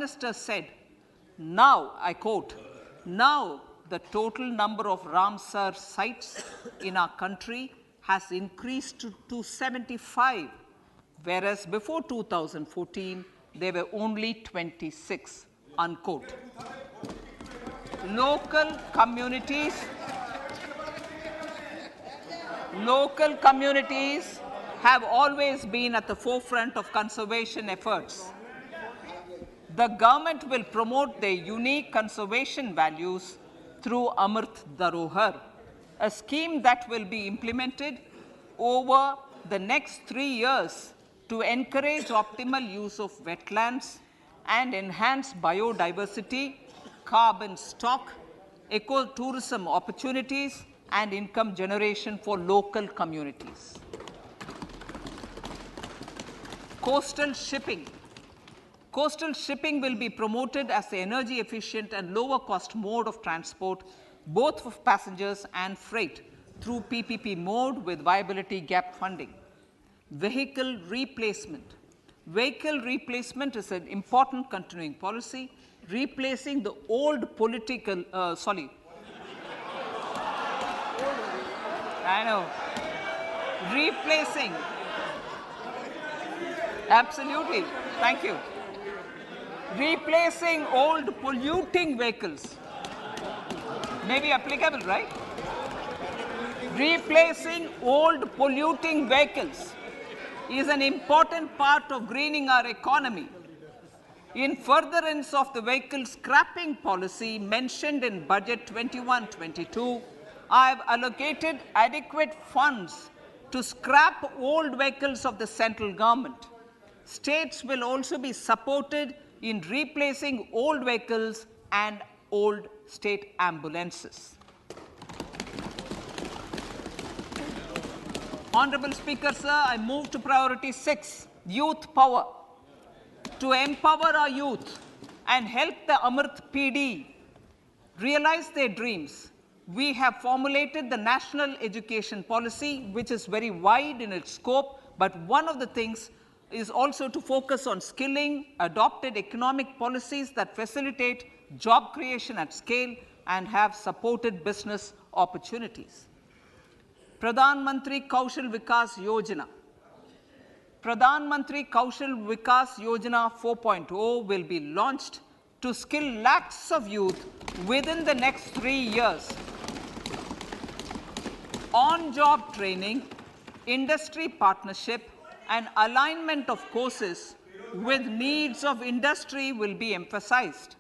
Minister said, now, I quote, now the total number of Ramsar sites in our country has increased to 75, whereas before 2014, there were only 26, unquote. Local communities have always been at the forefront of conservation efforts. The government will promote their unique conservation values through Amrit Dharohar, a scheme that will be implemented over the next 3 years to encourage optimal use of wetlands and enhance biodiversity, carbon stock, ecotourism opportunities, and income generation for local communities. Coastal shipping. Coastal shipping will be promoted as the energy efficient and lower cost mode of transport, both for passengers and freight, through PPP mode with viability gap funding. Vehicle replacement. Vehicle replacement is an important continuing policy, replacing the old political, replacing, absolutely, thank you. Replacing old polluting vehicles. May be applicable, right? Replacing old polluting vehicles is an important part of greening our economy. In furtherance of the vehicle scrapping policy mentioned in Budget 21-22, I have allocated adequate funds to scrap old vehicles of the central government. States will also be supported in replacing old vehicles and old state ambulances. Honorable Speaker, sir, I move to priority 6, youth power. To empower our youth and help the Amrit PD realize their dreams, we have formulated the National Education Policy, which is very wide in its scope, but one of the things is also to focus on skilling, adopted economic policies that facilitate job creation at scale and have supported business opportunities. Pradhan Mantri Kaushal Vikas Yojana. Pradhan Mantri Kaushal Vikas Yojana 4.0 will be launched to skill lakhs of youth within the next 3 years. On-job training, industry partnership, and alignment of courses with needs of industry will be emphasized.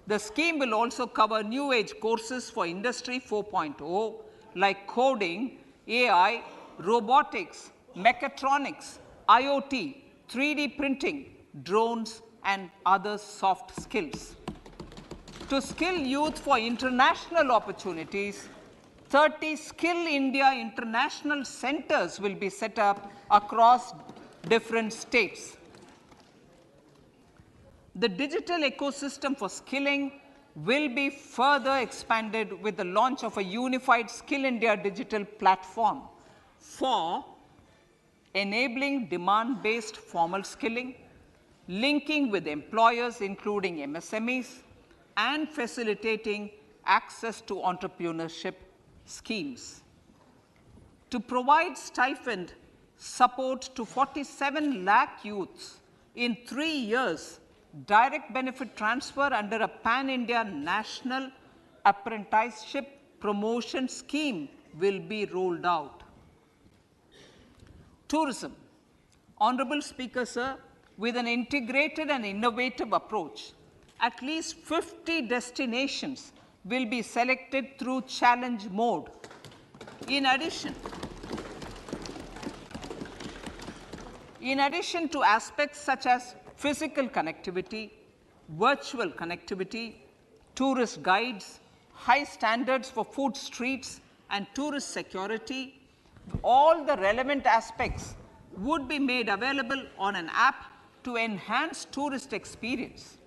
The scheme will also cover new age courses for Industry 4.0 like coding, AI, robotics, mechatronics, IoT, 3D printing, drones, and other soft skills. To skill youth for international opportunities, 30 Skill India International Centers will be set up across different states. The digital ecosystem for skilling will be further expanded with the launch of a unified Skill India digital platform for enabling demand-based formal skilling, linking with employers including MSMEs, and facilitating access to entrepreneurship schemes. To provide stipend support to 47 lakh youths in 3 years, direct benefit transfer under a pan-India national apprenticeship promotion scheme will be rolled out. Tourism. Honorable Speaker, sir, with an integrated and innovative approach, at least 50 destinations will be selected through challenge mode. In addition to aspects such as physical connectivity, virtual connectivity, tourist guides, high standards for food streets, and tourist security, all the relevant aspects would be made available on an app to enhance tourist experience.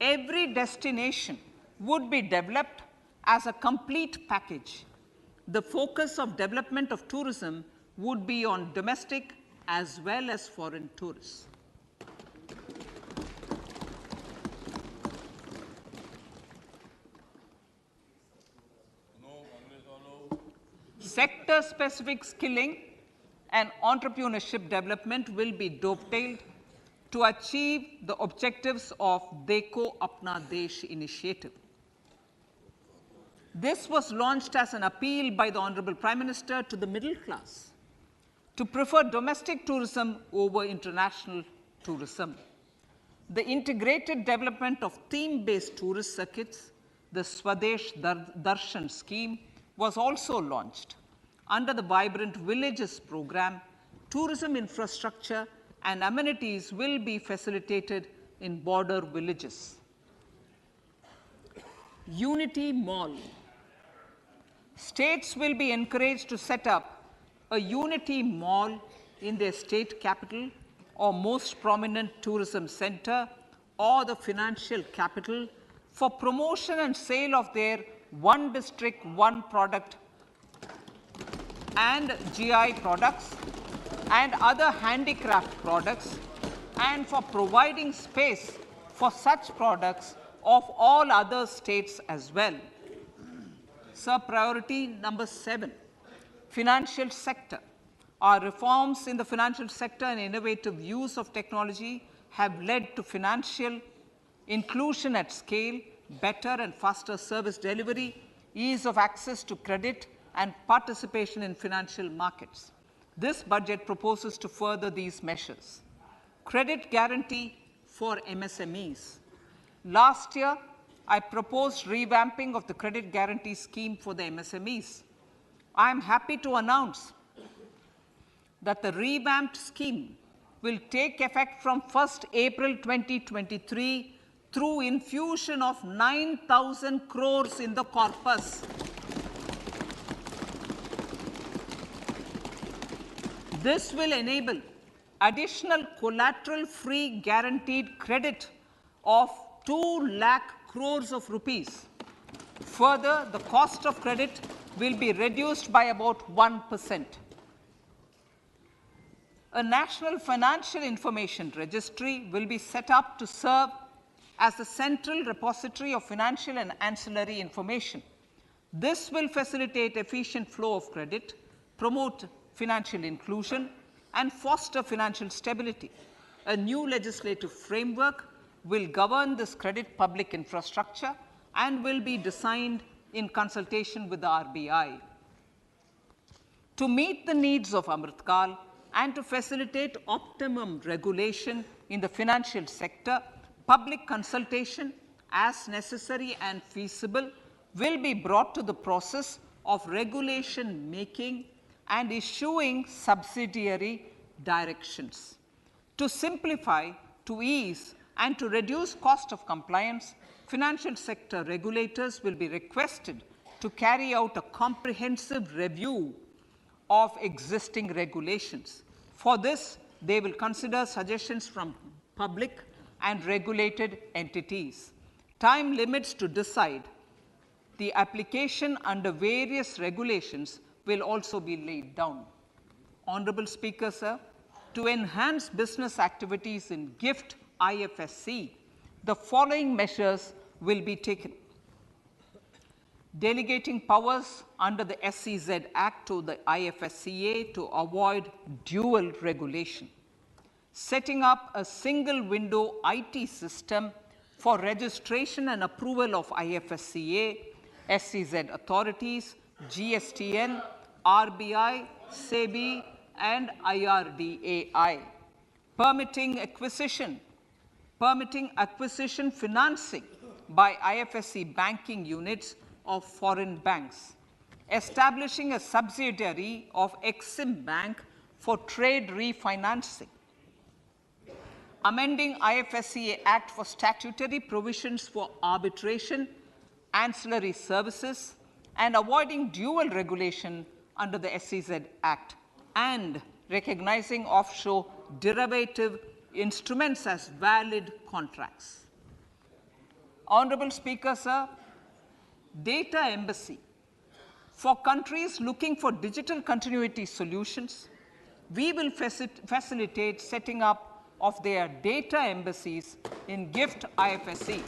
Every destination would be developed as a complete package. The focus of development of tourism would be on domestic as well as foreign tourists. Sector-specific skilling and entrepreneurship development will be dovetailed to achieve the objectives of Dekho Apna Desh initiative. This was launched as an appeal by the Honorable Prime Minister to the middle class to prefer domestic tourism over international tourism. The integrated development of theme-based tourist circuits, the Swadesh Darshan scheme, was also launched. Under the Vibrant Villages program, tourism infrastructure and amenities will be facilitated in border villages. Unity Mall. States will be encouraged to set up a Unity Mall in their state capital or most prominent tourism center or the financial capital for promotion and sale of their one district, one product and GI products and other handicraft products, and for providing space for such products of all other states as well. Sir, priority number 7, financial sector. Our reforms in the financial sector and innovative use of technology have led to financial inclusion at scale, better and faster service delivery, ease of access to credit, and participation in financial markets. This budget proposes to further these measures. Credit guarantee for MSMEs. Last year, I proposed revamping of the credit guarantee scheme for the MSMEs. I am happy to announce that the revamped scheme will take effect from 1st April 2023 through infusion of 9,000 crores in the corpus. This will enable additional collateral-free guaranteed credit of 2 lakh crores of rupees. Further, the cost of credit will be reduced by about 1%. A National Financial Information Registry will be set up to serve as the central repository of financial and ancillary information. This will facilitate efficient flow of credit, promote financial inclusion, and foster financial stability. A new legislative framework will govern this credit public infrastructure and will be designed in consultation with the RBI. To meet the needs of Amritkal and to facilitate optimum regulation in the financial sector, public consultation, as necessary and feasible, will be brought to the process of regulation making and issuing subsidiary directions. To simplify, to ease, and to reduce cost of compliance, financial sector regulators will be requested to carry out a comprehensive review of existing regulations. For this, they will consider suggestions from public and regulated entities. Time limits to decide the application under various regulations will also be laid down. Honorable Speaker, sir, to enhance business activities in GIFT IFSC, the following measures will be taken. Delegating powers under the SEZ Act to the IFSCA to avoid dual regulation. Setting up a single window IT system for registration and approval of IFSCA, SEZ authorities, GSTN, RBI, SEBI, and IRDAI. Permitting acquisition financing by IFSC banking units of foreign banks. Establishing a subsidiary of Exim Bank for trade refinancing. Amending IFSCA Act for statutory provisions for arbitration, ancillary services, and avoiding dual regulation under the SEZ Act, and recognizing offshore derivative instruments as valid contracts. Honorable Speaker, sir, data embassy. For countries looking for digital continuity solutions, we will facilitate setting up of their data embassies in GIFT IFSC.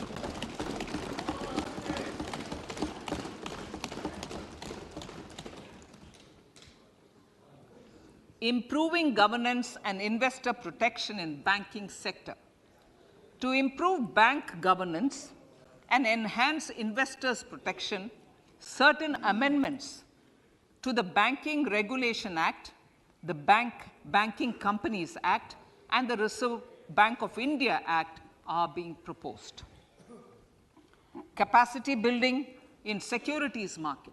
improving governance and investor protection in banking sector. To improve bank governance and enhance investors' protection, certain amendments to the Banking Regulation Act, the Banking Companies Act, and the Reserve Bank of India Act are being proposed. Capacity building in securities market.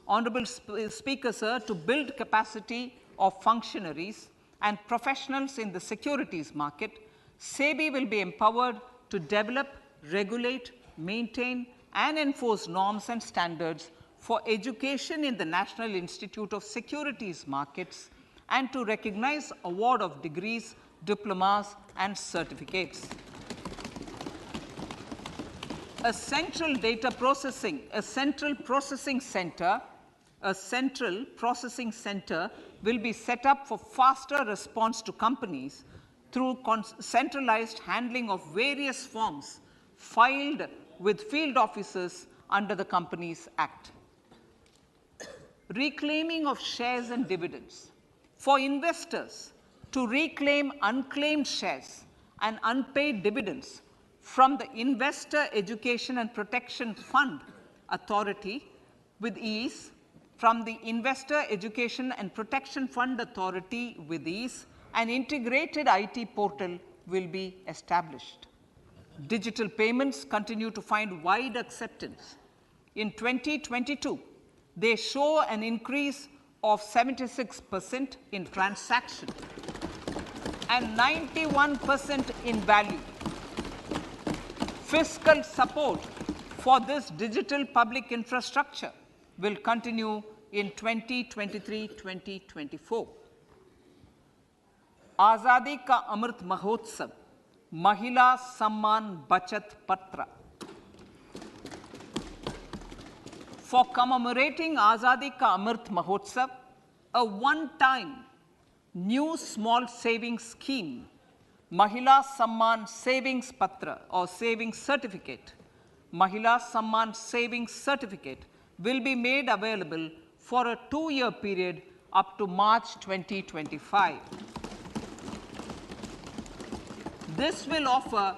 Honorable Speaker, sir, to build capacity of functionaries and professionals in the securities market, SEBI will be empowered to develop, regulate, maintain, and enforce norms and standards for education in the National Institute of Securities Markets and to recognize award of degrees, diplomas, and certificates. A central processing center will be set up for faster response to companies through centralized handling of various forms filed with field officers under the Companies Act. Reclaiming of shares and dividends. For investors to reclaim unclaimed shares and unpaid dividends from the Investor Education and Protection Fund Authority with ease, from the Investor Education and Protection Fund Authority with ease, an integrated IT portal will be established. Digital payments continue to find wide acceptance. In 2022, they show an increase of 76% in transaction and 91% in value. Fiscal support for this digital public infrastructure will continue in 2023-2024. Azadi Ka Amrit Mahotsav, Mahila Samman Bachat Patra. For commemorating Azadi Ka Amrit Mahotsav, a one-time new small savings scheme, Mahila Samman Savings Patra or Savings Certificate, Mahila Samman Savings Certificate will be made available for a 2-year period up to March 2025. This will offer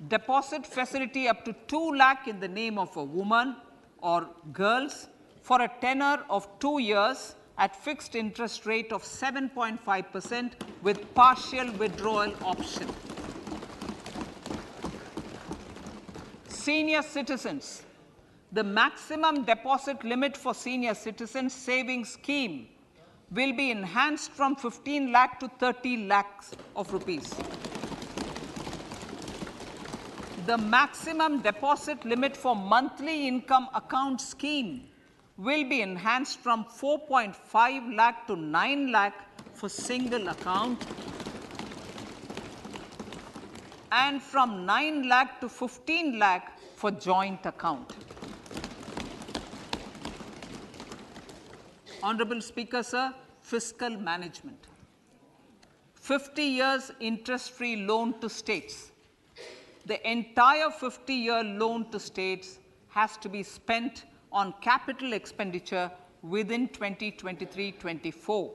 deposit facility up to 2 lakh in the name of a woman or girls for a tenure of 2 years at fixed interest rate of 7.5% with partial withdrawal option. Senior citizens. The maximum deposit limit for senior citizens savings scheme will be enhanced from 15 lakh to 30 lakhs of rupees. The maximum deposit limit for monthly income account scheme will be enhanced from 4.5 lakh to 9 lakh for single account and from 9 lakh to 15 lakh for joint account. Honorable Speaker, sir, fiscal management. 50 years interest-free loan to states. The entire 50-year loan to states has to be spent on capital expenditure within 2023-24.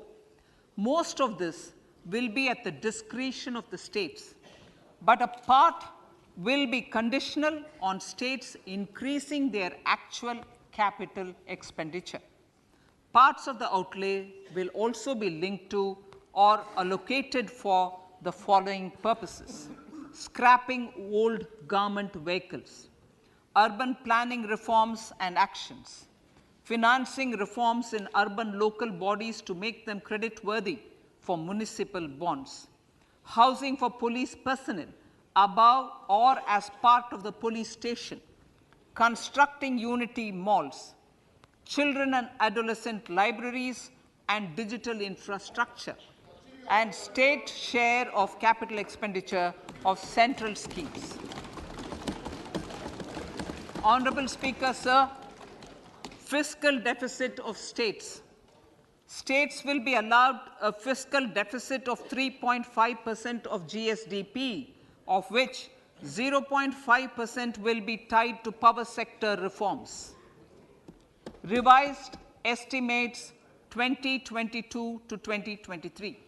Most of this will be at the discretion of the states, but a part will be conditional on states increasing their actual capital expenditure. Parts of the outlay will also be linked to or allocated for the following purposes: scrapping old government vehicles, urban planning reforms and actions, financing reforms in urban local bodies to make them credit-worthy for municipal bonds, housing for police personnel above or as part of the police station, constructing unity malls, children and adolescent libraries and digital infrastructure, and state share of capital expenditure of central schemes. Honorable Speaker, sir, fiscal deficit of states. States will be allowed a fiscal deficit of 3.5% of GSDP, of which 0.5% will be tied to power sector reforms. Revised estimates 2022 to 2023.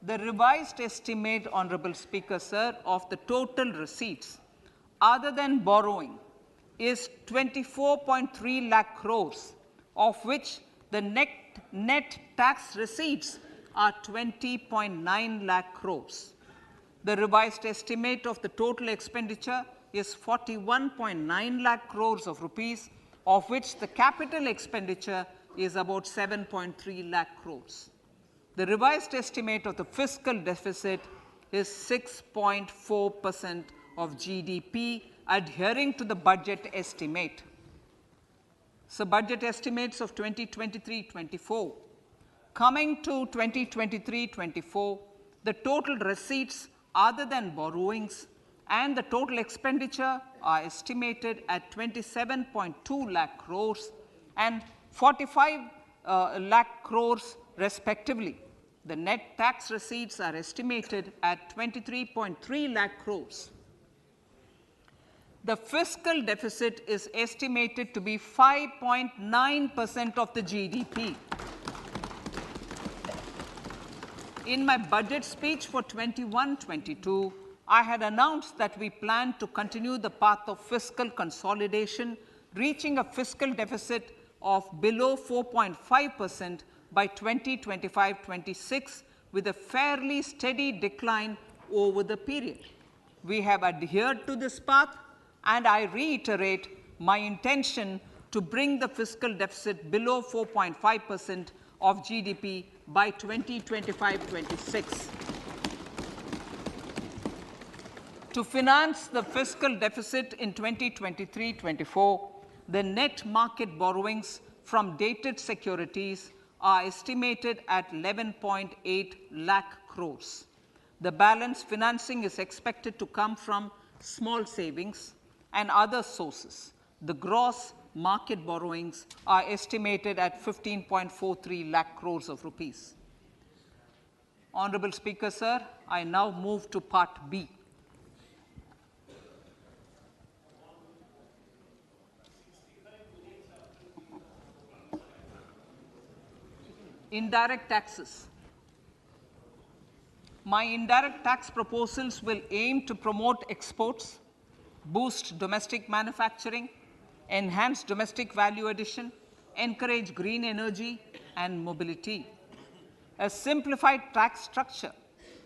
The revised estimate, Honorable Speaker, sir, of the total receipts other than borrowing is 24.3 lakh crores, of which the net tax receipts are 20.9 lakh crores. The revised estimate of the total expenditure is 41.9 lakh crores of rupees, of which the capital expenditure is about 7.3 lakh crores. The revised estimate of the fiscal deficit is 6.4% of GDP, adhering to the budget estimate. So budget estimates of 2023-24. Coming to 2023-24, the total receipts other than borrowings and the total expenditure are estimated at 27.2 lakh crores and 45 lakh crores respectively. The net tax receipts are estimated at 23.3 lakh crores. The fiscal deficit is estimated to be 5.9% of the GDP. In my budget speech for 21-22, I had announced that we plan to continue the path of fiscal consolidation, reaching a fiscal deficit of below 4.5% by 2025-26, with a fairly steady decline over the period. We have adhered to this path, and I reiterate my intention to bring the fiscal deficit below 4.5% of GDP by 2025-26. To finance the fiscal deficit in 2023-24, the net market borrowings from dated securities are estimated at 11.8 lakh crores. The balance financing is expected to come from small savings and other sources. The gross market borrowings are estimated at 15.43 lakh crores of rupees. Honorable Speaker, sir, I now move to Part B. Indirect taxes. My indirect tax proposals will aim to promote exports, boost domestic manufacturing, enhance domestic value addition, encourage green energy and mobility. A simplified tax structure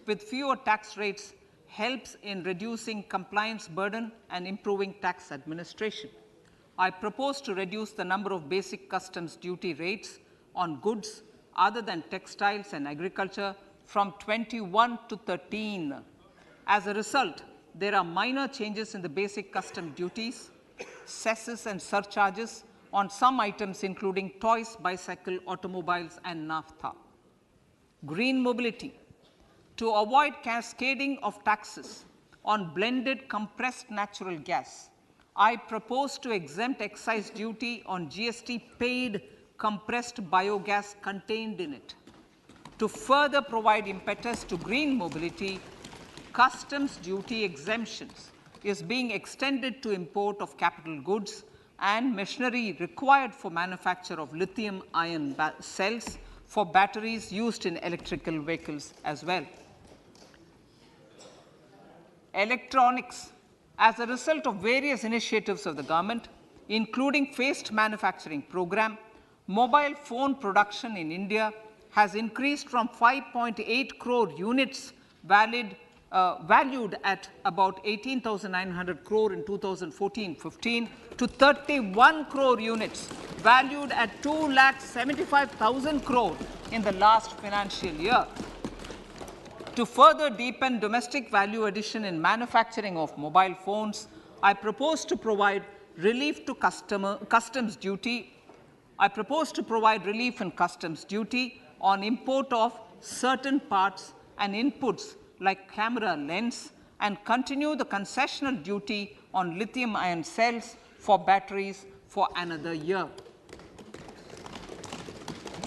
with fewer tax rates helps in reducing compliance burden and improving tax administration. I propose to reduce the number of basic customs duty rates on goods other than textiles and agriculture from 21 to 13. As a result, there are minor changes in the basic custom duties, cesses and surcharges on some items including toys, bicycle, automobiles and naphtha. Green mobility. To avoid cascading of taxes on blended compressed natural gas, I propose to exempt excise duty on GST paid compressed biogas contained in it. To further provide impetus to green mobility, customs duty exemptions is being extended to import of capital goods and machinery required for manufacture of lithium-ion cells for batteries used in electrical vehicles as well. Electronics. As a result of various initiatives of the government, including phased manufacturing program, mobile phone production in India has increased from 5.8 crore units valued at about 18,900 crore in 2014-15 to 31 crore units valued at 2,75,000 crore in the last financial year. To further deepen domestic value addition in manufacturing of mobile phones, I propose to provide relief to customs duty. I propose to provide relief in customs duty on import of certain parts and inputs like camera lens and continue the concessional duty on lithium-ion cells for batteries for another year.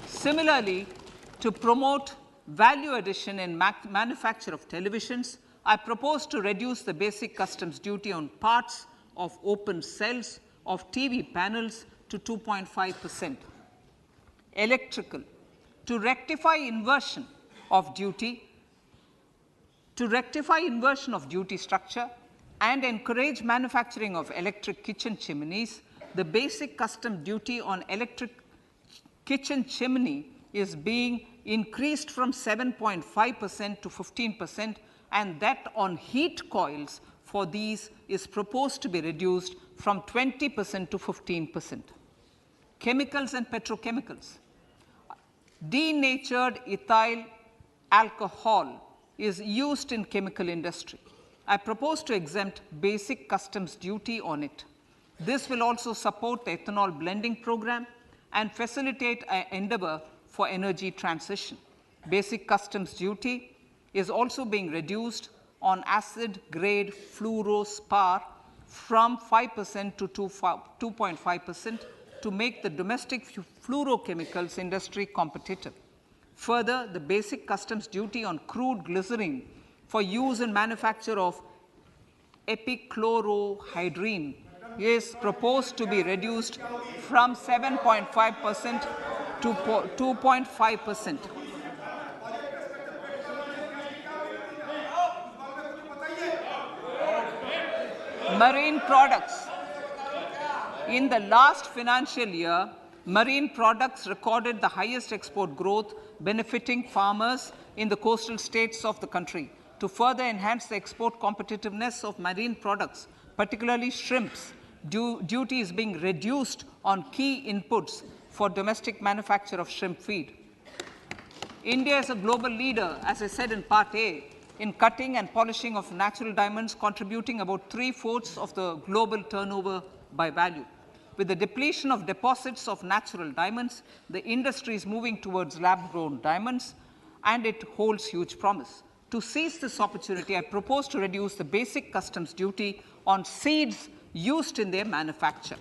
Similarly, to promote value addition in manufacture of televisions, I propose to reduce the basic customs duty on parts of open cells of TV panels to 2.5%. Electrical. to rectify inversion of duty structure and encourage manufacturing of electric kitchen chimneys, the basic custom duty on electric kitchen chimney is being increased from 7.5% to 15%, and that on heat coils for these is proposed to be reduced from 20% to 15%. Chemicals and petrochemicals. Denatured ethyl alcohol is used in chemical industry. I propose to exempt basic customs duty on it. This will also support the ethanol blending program and facilitate an endeavor for energy transition. Basic customs duty is also being reduced on acid grade fluorospar from 5% to 2.5% to make the domestic fluorochemicals industry competitive. Further, the basic customs duty on crude glycerin for use in manufacture of epichlorohydrin is proposed to be reduced from 7.5% to 2.5%. Marine products. In the last financial year, marine products recorded the highest export growth, benefiting farmers in the coastal states of the country. To further enhance the export competitiveness of marine products, particularly shrimps, duty is being reduced on key inputs for domestic manufacture of shrimp feed. India is a global leader, as I said in Part A, in cutting and polishing of natural diamonds, contributing about 3/4 of the global turnover by value. With the depletion of deposits of natural diamonds, the industry is moving towards lab-grown diamonds, and it holds huge promise. To seize this opportunity, I propose to reduce the basic customs duty on seeds used in their manufacture.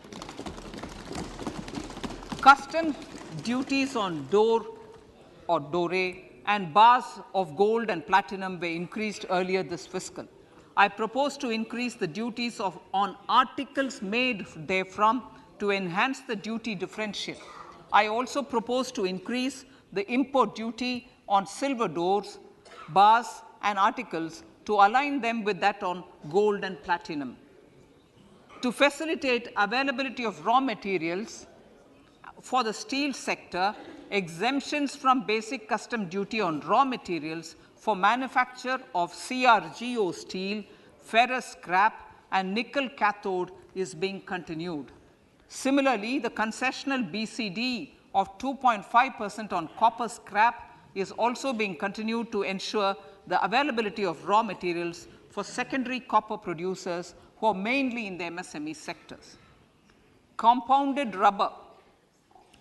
Customs duties on door or dore and bars of gold and platinum were increased earlier this fiscal. I propose to increase the duties on articles made therefrom to enhance the duty differential. I also propose to increase the import duty on silver doors, bars, and articles to align them with that on gold and platinum. To facilitate availability of raw materials for the steel sector, exemptions from basic custom duty on raw materials for manufacture of CRGO steel, ferrous scrap, and nickel cathode is being continued. Similarly, the concessional BCD of 2.5% on copper scrap is also being continued to ensure the availability of raw materials for secondary copper producers who are mainly in the MSME sectors. Compounded rubber.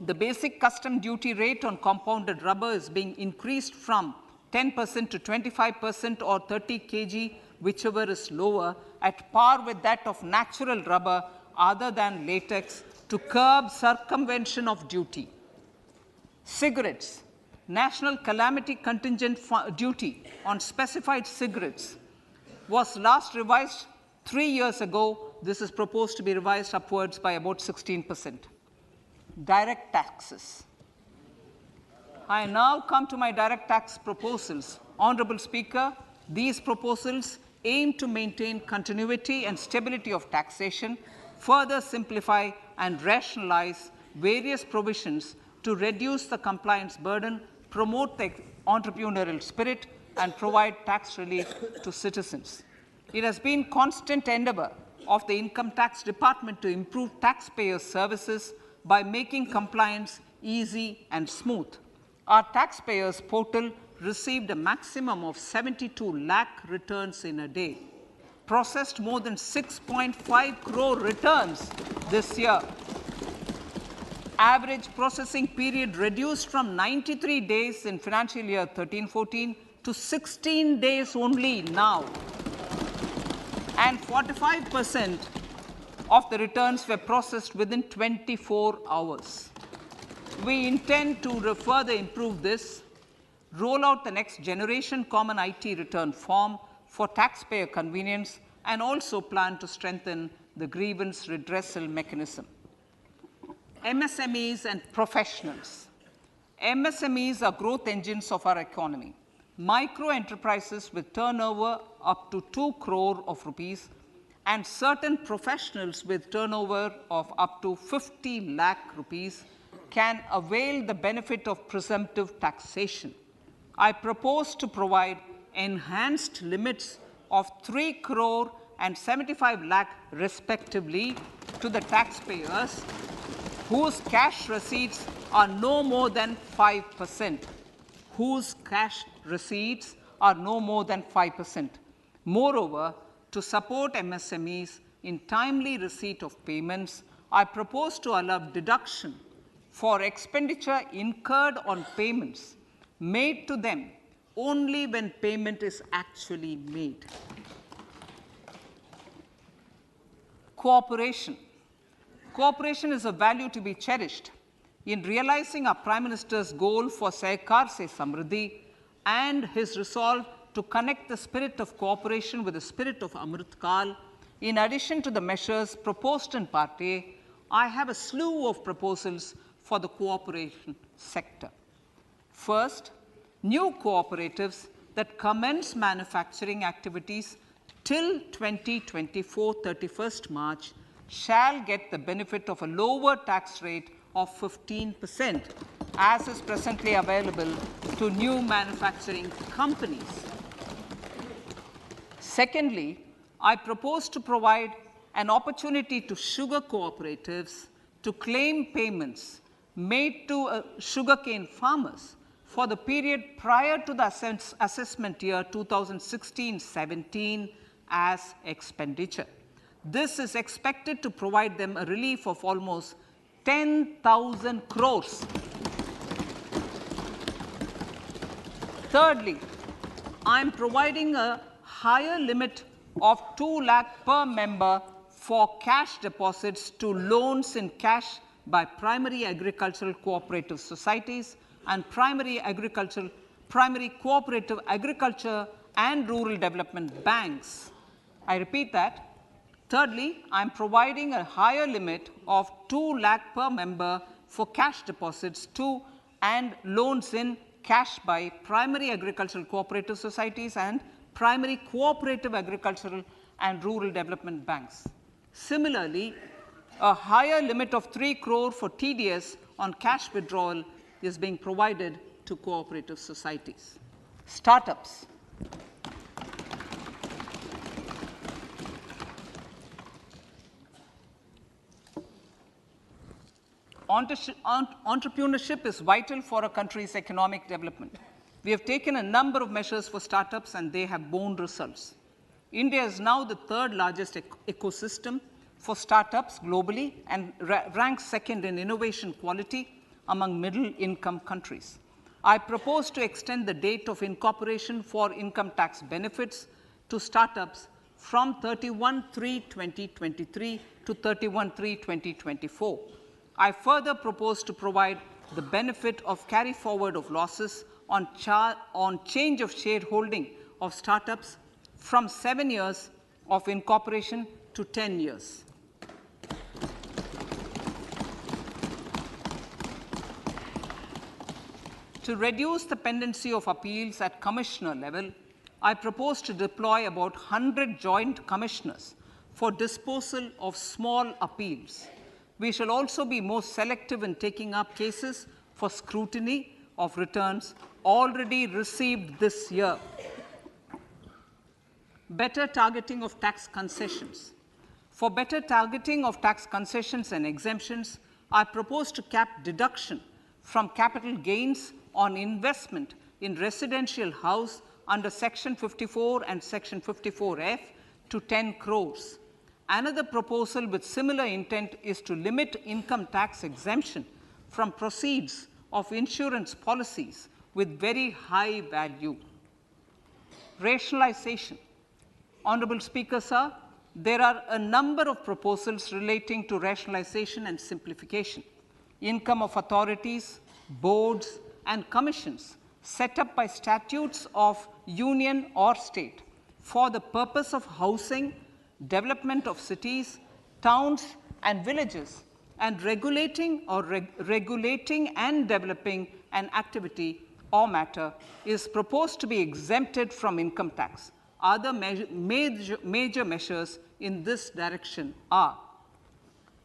The basic custom duty rate on compounded rubber is being increased from 10% to 25% or 30 kg, whichever is lower, at par with that of natural rubber other than latex, to curb circumvention of duty. Cigarettes. National calamity contingent duty on specified cigarettes was last revised 3 years ago. This is proposed to be revised upwards by about 16%. Direct taxes. I now come to my direct tax proposals. Honorable Speaker, these proposals aim to maintain continuity and stability of taxation, further simplify and rationalize various provisions to reduce the compliance burden, promote the entrepreneurial spirit, and provide tax relief to citizens. It has been constant endeavor of the Income Tax Department to improve taxpayers' services by making compliance easy and smooth. Our taxpayers portal received a maximum of 72 lakh returns in a day, processed more than 6.5 crore returns this year. Average processing period reduced from 93 days in financial year 13-14 to 16 days only now. And 45% of the returns were processed within 24 hours. We intend to further improve this, roll out the next generation common IT return form for taxpayer convenience, and also plan to strengthen the grievance redressal mechanism. MSMEs and professionals. MSMEs are growth engines of our economy. Micro enterprises with turnover up to 2 crore of rupees and certain professionals with turnover of up to 50 lakh rupees can avail the benefit of presumptive taxation. I propose to provide enhanced limits of 3 crore and 75 lakh respectively to the taxpayers whose cash receipts are no more than 5%. Whose cash receipts are no more than 5%. Moreover, to support MSMEs in timely receipt of payments, I propose to allow deduction for expenditure incurred on payments made to them only when payment is actually made. Cooperation. Cooperation is a value to be cherished. In realizing our Prime Minister's goal for Sehkar Se Samriddhi and his resolve to connect the spirit of cooperation with the spirit of Amrit Kal, in addition to the measures proposed in Part A, I have a slew of proposals for the cooperation sector. First, new cooperatives that commence manufacturing activities till 2024 31st March shall get the benefit of a lower tax rate of 15%, as is presently available to new manufacturing companies. Secondly, I propose to provide an opportunity to sugar cooperatives to claim payments made to sugarcane farmers for the period prior to the assessment year 2016-17 as expenditure. This is expected to provide them a relief of almost 10,000 crores. Thirdly, I am providing a higher limit of 2 lakh per member for cash deposits to loans in cash by primary agricultural cooperative societies and primary cooperative agriculture and rural development banks. I repeat that. Thirdly, I am providing a higher limit of 2 lakh per member for cash deposits to and loans in cash by primary agricultural cooperative societies and primary cooperative agricultural and rural development banks. Similarly, a higher limit of 3 crore for TDS on cash withdrawal is being provided to cooperative societies. Startups. Entrepreneurship is vital for a country's economic development. We have taken a number of measures for startups and they have borne results. India is now the third largest ecosystem for startups globally and ranks second in innovation quality among middle-income countries. I propose to extend the date of incorporation for income tax benefits to startups from 31/3/2023 to 31/3/2024. I further propose to provide the benefit of carry forward of losses on change of shareholding of startups from 7 years of incorporation to 10 years. To reduce the pendency of appeals at commissioner level, I propose to deploy about 100 joint commissioners for disposal of small appeals. We shall also be more selective in taking up cases for scrutiny of returns already received this year. Better targeting of tax concessions. For better targeting of tax concessions and exemptions, I propose to cap deduction from capital gains on investment in residential house under Section 54 and Section 54F to 10 crores. Another proposal with similar intent is to limit income tax exemption from proceeds of insurance policies with very high value. Rationalization. Honorable Speaker, sir, there are a number of proposals relating to rationalization and simplification. Income of authorities, boards, and commissions set up by statutes of union or state for the purpose of housing, development of cities, towns, and villages, and regulating and developing an activity or matter is proposed to be exempted from income tax. Other major measures in this direction are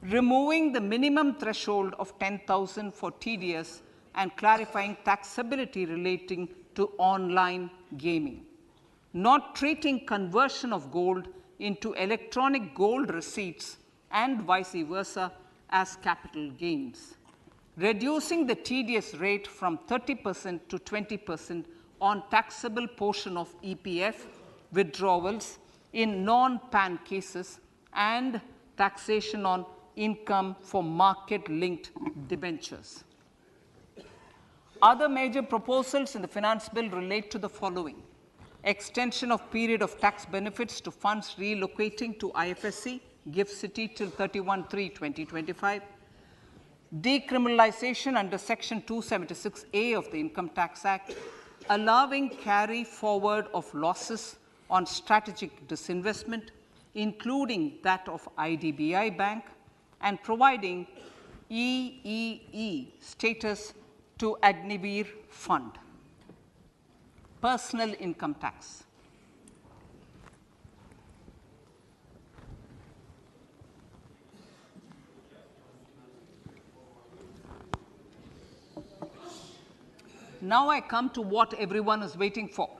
removing the minimum threshold of 10,000 for TDS and clarifying taxability relating to online gaming, not treating conversion of gold into electronic gold receipts and vice versa as capital gains, reducing the TDS rate from 30% to 20% on taxable portion of EPF withdrawals in non-PAN cases, and taxation on income for market-linked debentures. Other major proposals in the finance bill relate to the following: extension of period of tax benefits to funds relocating to IFSC, GIFT City till 31/3/2025, decriminalization under Section 276A of the Income Tax Act, allowing carry forward of losses on strategic disinvestment, including that of IDBI Bank, and providing EEE status to Agniveer Fund. Personal income tax. Now I come to what everyone is waiting for.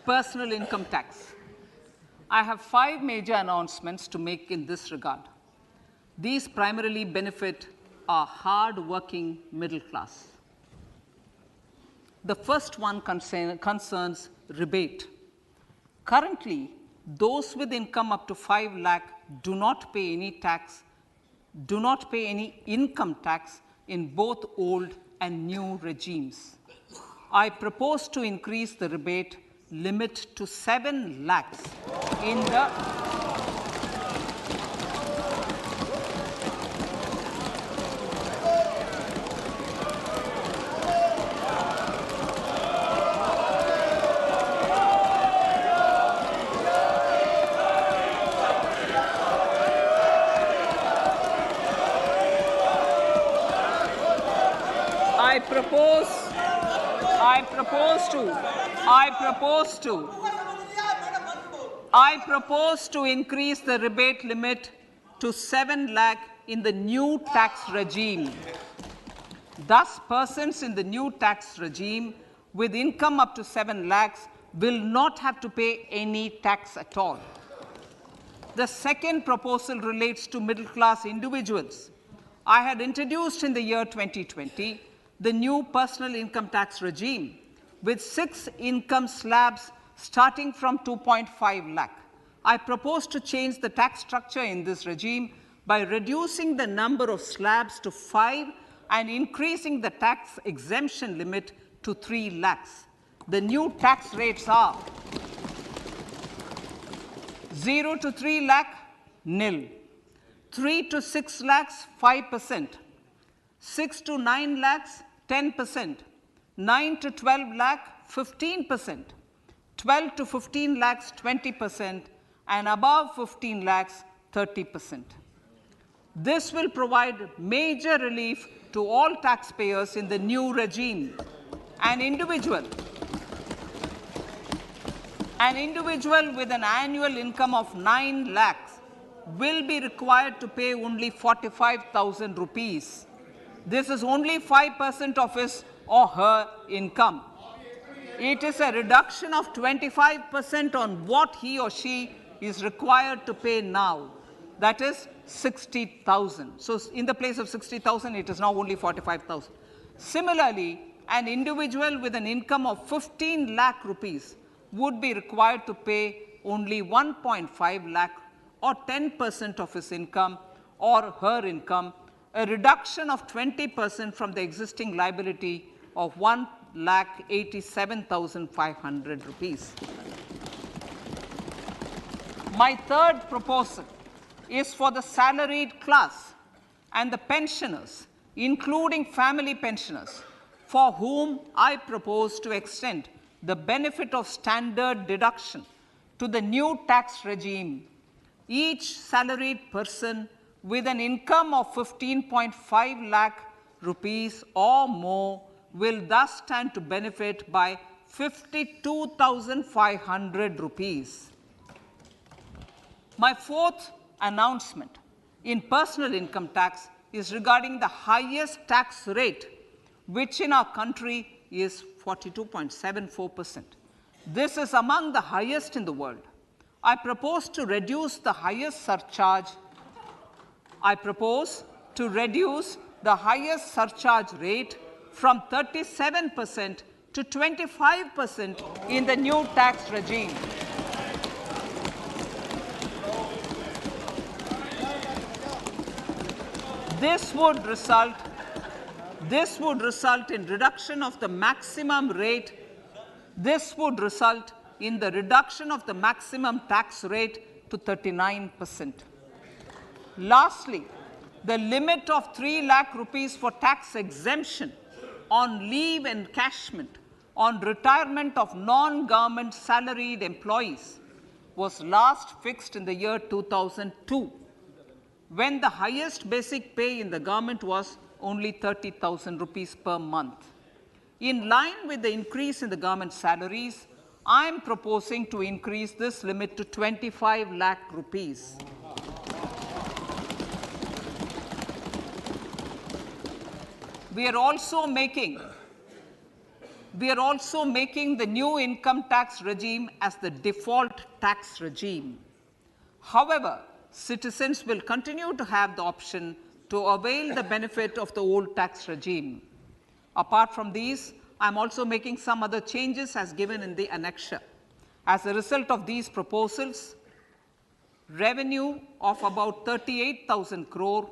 Personal income tax. I have 5 major announcements to make in this regard. These primarily benefit our hard-working middle class. The first one concerns rebate. Currently, those with income up to 5 lakh do not pay any income tax in both old and new regimes. I propose to increase the rebate limit to 7 lakhs in the I propose to increase the rebate limit to 7 lakh in the new tax regime. Thus, persons in the new tax regime with income up to 7 lakhs will not have to pay any tax at all. The second proposal relates to middle class individuals. I had introduced in the year 2020 the new personal income tax regime with 6 income slabs starting from 2.5 lakh. I propose to change the tax structure in this regime by reducing the number of slabs to 5 and increasing the tax exemption limit to 3 lakhs. The new tax rates are 0 to 3 lakh, nil; 3 to 6 lakhs, 5%; 6 to 9 lakhs, 10%; 9 to 12 lakh, 15%; 12 to 15 lakhs, 20%; and above 15 lakhs, 30%. This will provide major relief to all taxpayers in the new regime. An individual with an annual income of 9 lakhs will be required to pay only 45,000 rupees. This is only 5% of his or her income. It is a reduction of 25% on what he or she is required to pay now. That is 60,000. So in the place of 60,000, it is now only 45,000. Similarly, an individual with an income of 15 lakh rupees would be required to pay only 1.5 lakh or 10% of his income or her income, a reduction of 20% from the existing liability of 1,87,500 rupees. My third proposal is for the salaried class and the pensioners, including family pensioners, for whom I propose to extend the benefit of standard deduction to the new tax regime. Each salaried person with an income of 15.5 lakh rupees or more will thus stand to benefit by 52,500 rupees. My fourth announcement in personal income tax is regarding the highest tax rate, which in our country is 42.74%. This is among the highest in the world. I propose to reduce the highest surcharge rate from 37% to 25% in the new tax regime. This would result in reduction of the maximum rate. This would result in the reduction of the maximum tax rate to 39%. Lastly, the limit of 3 lakh rupees for tax exemption on leave encashment on retirement of non-government salaried employees was last fixed in the year 2002, when the highest basic pay in the government was only 30,000 rupees per month. In line with the increase in the government salaries, I am proposing to increase this limit to 25 lakh rupees. We are also making the new income tax regime as the default tax regime. However, citizens will continue to have the option to avail the benefit of the old tax regime. Apart from these, I am also making some other changes as given in the annexure. As a result of these proposals, revenue of about 38,000 crore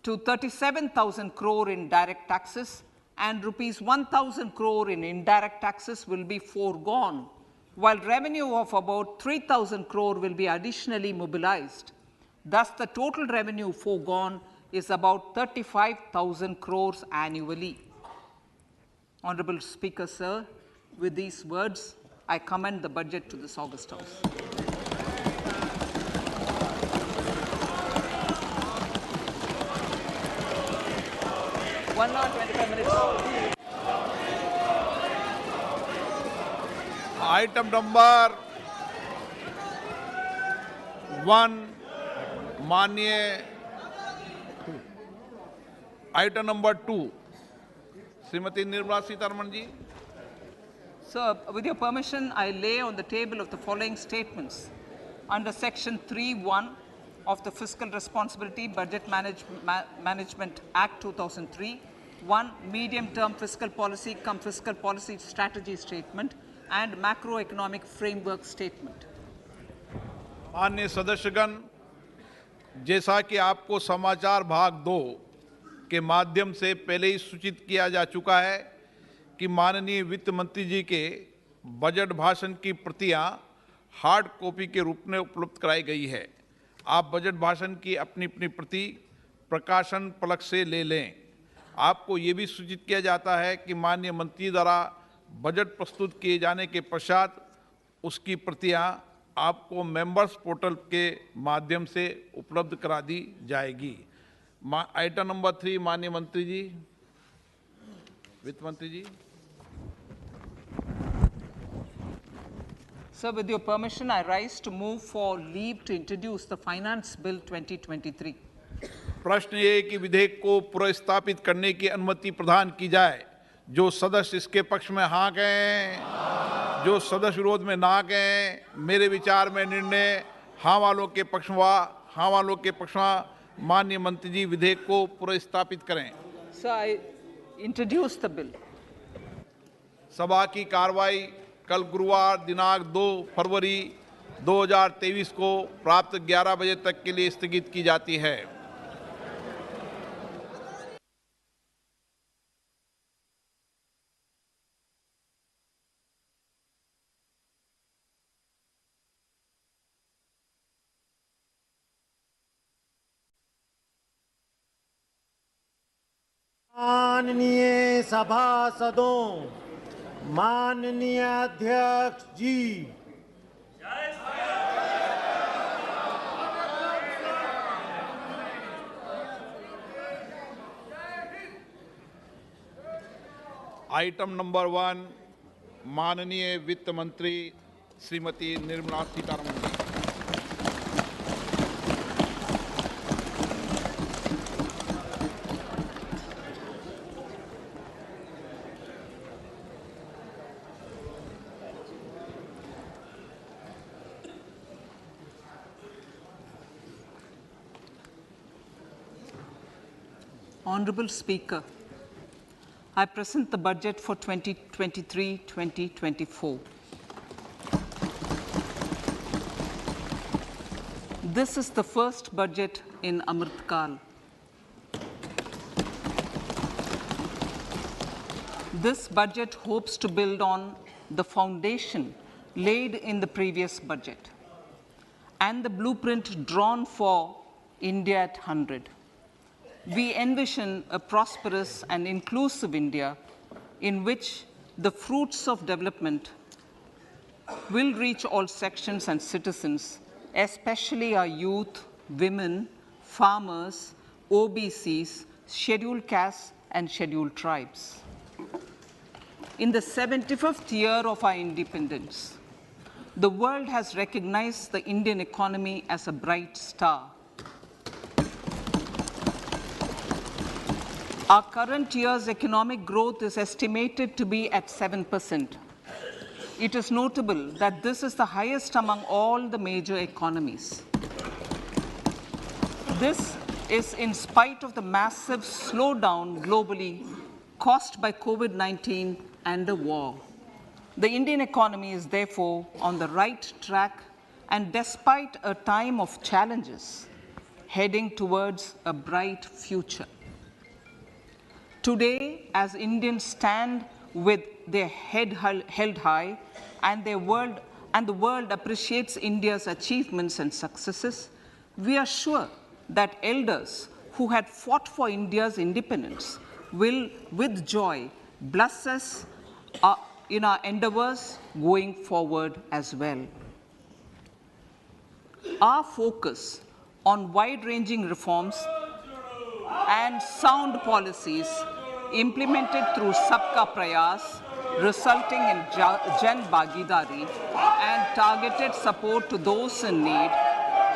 to 37,000 crore in direct taxes and rupees 1,000 crore in indirect taxes will be foregone, while revenue of about 3,000 crore will be additionally mobilized. Thus, the total revenue foregone is about 35,000 crores annually. Honorable Speaker, sir, with these words, I commend the budget to this august House. One hour, 25 minutes. Item number 1, माननीय item number 2, Shrimati Nirmala Sitharaman ji. Sir, with your permission, I lay on the table of the following statements under Section 3(1) of the Fiscal Responsibility Budget Management Act 2003, 1 medium-term fiscal policy cum fiscal policy strategy statement and macroeconomic framework statement. माननीय सदस्यगण, जैसा कि आपको समाचार भाग 2 के माध्यम से पहले ही सूचित किया जा चुका है कि माननीय वित्त मंत्री जी के बजट भाषण की प्रतियां हार्ड कॉपी के रूप में उपलब्ध कराई गई है। आप बजट भाषण की अपनी अपनी प्रति प्रकाशन पलक से ले लें। आपको ये भी सूचित किया जाता है कि माननीय मंत्री द्वारा बजट प्रस्तुत किए जाने के पश्चात उसकी प्रतियां आपको मेंबर्स पोर्टल के माध्यम से उपलब्ध करा दी जाएगी। आइटम नंबर 3, माननीय मंत्री जी, वित्त मंत्री जी. Sir, with your permission, I rise to move for leave to introduce the Finance Bill 2023. प्रश्न ये कि विधेयक को पुनर्स्थापित करने की अनुमति प्रदान की जाए। जो सदस्य इसके पक्ष में हाँ कहें, जो सदस्य विरोध में ना कहें। मेरे विचार में निर्णय हाँ वालों के पक्ष में माननीय मंत्री जी विधेयक को पुनर्स्थापित करें। Sir, I introduce the bill. सभा की कार्रवाई कल गुरुवार दिनांक 2 फरवरी 2023 को प्राप्त 11 बजे तक के लिए स्थगित की जाती है। माननीय सभासदों, माननीय अध्यक्ष जी, आइटम नंबर 1 माननीय वित्त मंत्री Shrimati Nirmala Sitharaman ji. Honorable Speaker, I present the budget for 2023-2024. This is the first budget in Amrit Kal. This budget hopes to build on the foundation laid in the previous budget and the blueprint drawn for India at 100. We envision a prosperous and inclusive India in which the fruits of development will reach all sections and citizens, especially our youth, women, farmers, OBCs, scheduled castes, and scheduled tribes. In the 75th year of our independence, the world has recognized the Indian economy as a bright star. Our current year's economic growth is estimated to be at 7%. It is notable that this is the highest among all the major economies. This is in spite of the massive slowdown globally caused by COVID-19 and the war. The Indian economy is therefore on the right track and despite a time of challenges, heading towards a bright future. Today, as Indians stand with their head held high and the world appreciates India's achievements and successes, we are sure that elders who had fought for India's independence will, with joy, bless us in our endeavors going forward as well. Our focus on wide-ranging reforms and sound policies implemented through Sabka Prayas, resulting in Jan Bhagidari and targeted support to those in need,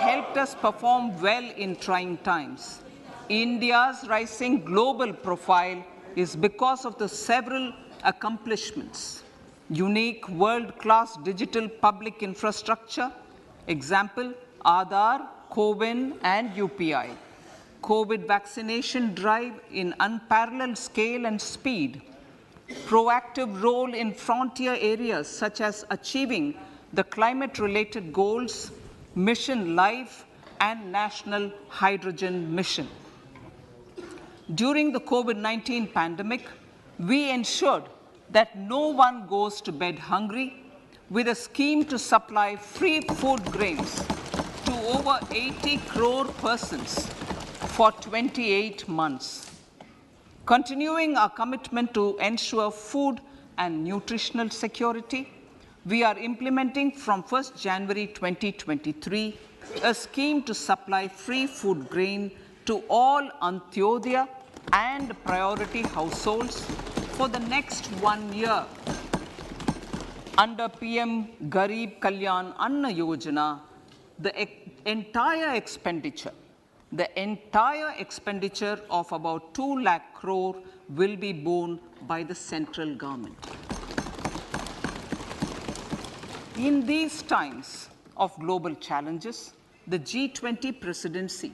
helped us perform well in trying times. India's rising global profile is because of the several accomplishments. Unique world-class digital public infrastructure, example, Aadhaar, CoWIN, and UPI. COVID vaccination drive in unparalleled scale and speed. Proactive role in frontier areas such as achieving the climate-related goals, Mission Life, and National Hydrogen Mission. During the COVID-19 pandemic, we ensured that no one goes to bed hungry with a scheme to supply free food grains to over 80 crore persons for 28 months. Continuing our commitment to ensure food and nutritional security, we are implementing from 1st January 2023 a scheme to supply free food grain to all Antyodaya and priority households for the next 1 year. Under PM Garib Kalyan Anna Yojana, the entire expenditure of about 2 lakh crore will be borne by the central government. In these times of global challenges, the G20 presidency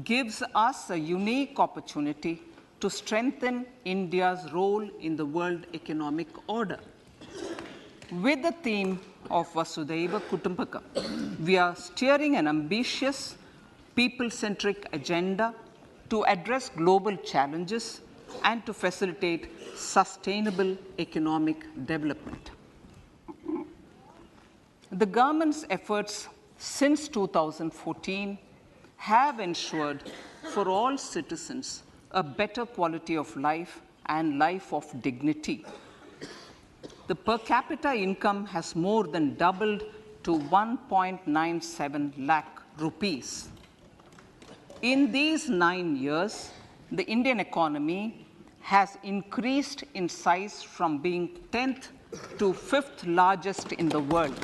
gives us a unique opportunity to strengthen India's role in the world economic order. With the theme of Vasudhaiva Kutumbakam, we are steering an ambitious, people-centric agenda to address global challenges and to facilitate sustainable economic development. The government's efforts since 2014 have ensured for all citizens a better quality of life and life of dignity. The per capita income has more than doubled to 1.97 lakh rupees. In these 9 years, the Indian economy has increased in size from being 10th to 5th largest in the world.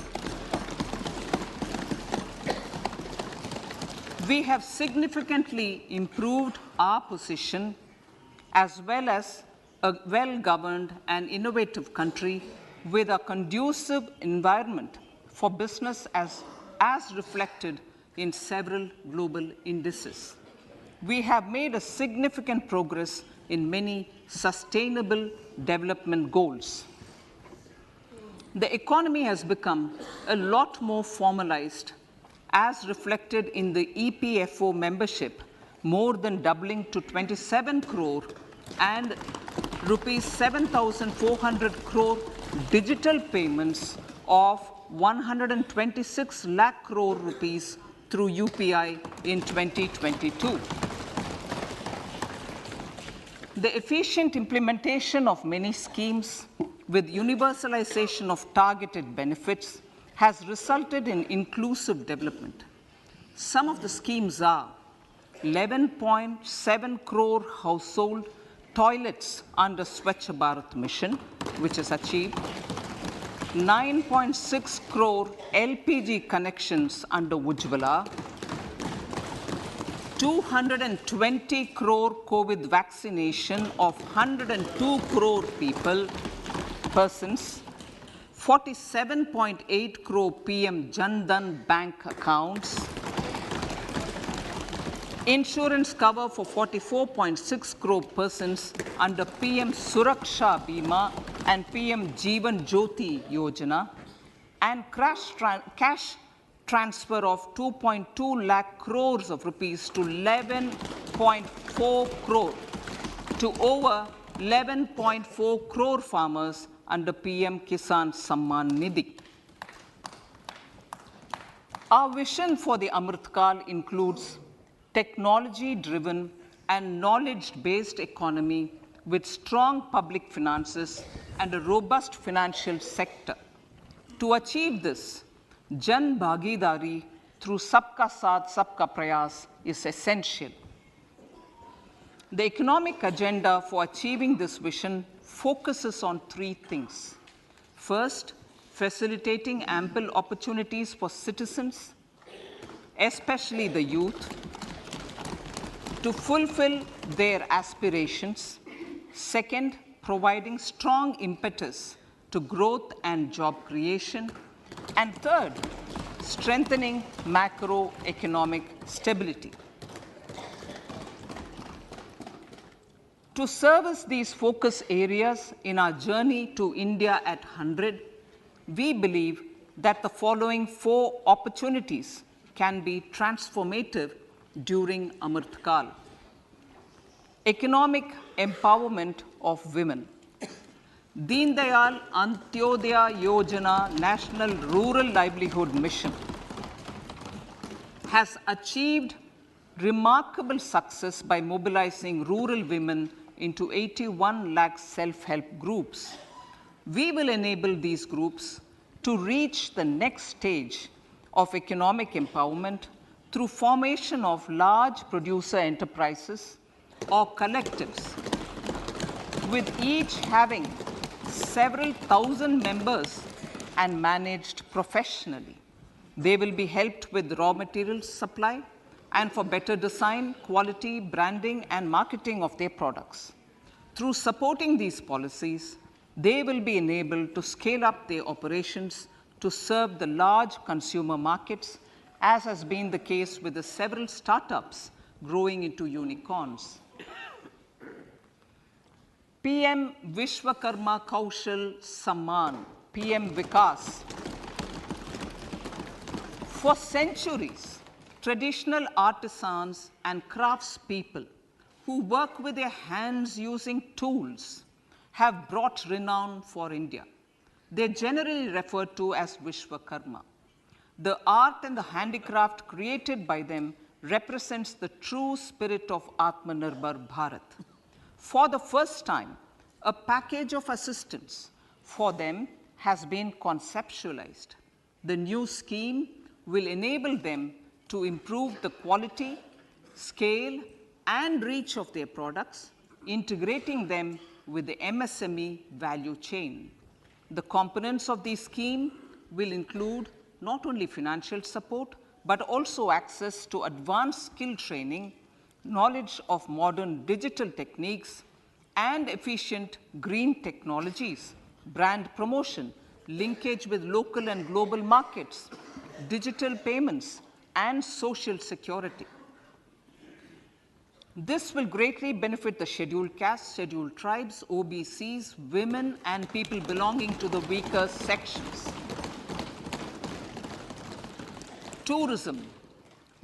We have significantly improved our position as well as a well-governed and innovative country with a conducive environment for business as reflected in several global indices. We have made a significant progress in many sustainable development goals. The economy has become a lot more formalized as reflected in the EPFO membership, more than doubling to 27 crore and rupees 7,400 crore digital payments of 126 lakh crore rupees through UPI in 2022. The efficient implementation of many schemes with universalization of targeted benefits has resulted in inclusive development. Some of the schemes are 11.7 crore household toilets under Swachh Bharat mission, which is achieved, 9.6 crore LPG connections under Ujjwala, 220 crore COVID vaccination of 102 crore persons, 47.8 crore PM Jan Dhan bank accounts, insurance cover for 44.6 crore persons under PM Suraksha Bima and PM Jeevan Jyoti Yojana, and cash transfer of 2.2 lakh crores of rupees to 11.4 crore to over 11.4 crore farmers under PM Kisan Samman Nidhi. Our vision for the Amritkal includes technology-driven and knowledge-based economy with strong public finances and a robust financial sector. To achieve this, Jan Bhagidari through Sabka Saath, Sabka Prayas is essential. The economic agenda for achieving this vision focuses on three things. First, facilitating ample opportunities for citizens, especially the youth, to fulfill their aspirations. Second, providing strong impetus to growth and job creation. And third, strengthening macroeconomic stability. To service these focus areas in our journey to India at 100, we believe that the following 4 opportunities can be transformative during Amritkal. Economic empowerment of women. Deen Dayal Antyodaya Yojana National Rural Livelihood Mission has achieved remarkable success by mobilizing rural women into 81 lakh self-help groups. We will enable these groups to reach the next stage of economic empowerment through formation of large producer enterprises or collectives, with each having several thousand members and managed professionally. They will be helped with raw materials supply and for better design, quality, branding, and marketing of their products. Through supporting these policies, they will be enabled to scale up their operations to serve the large consumer markets, as has been the case with the several startups growing into unicorns. PM Vishwakarma Kaushal Samman, PM Vikas. For centuries, traditional artisans and craftspeople who work with their hands using tools have brought renown for India. They're generally referred to as Vishwakarma. The art and the handicraft created by them represents the true spirit of Atmanirbhar Bharat. For the first time, a package of assistance for them has been conceptualized. The new scheme will enable them to improve the quality, scale, and reach of their products integrating them with the MSME value chain. The components of the scheme will include not only financial support, but also access to advanced skill training, knowledge of modern digital techniques, and efficient green technologies, brand promotion, linkage with local and global markets, digital payments, and social security. This will greatly benefit the scheduled castes, scheduled tribes, OBCs, women, and people belonging to the weaker sections. Tourism.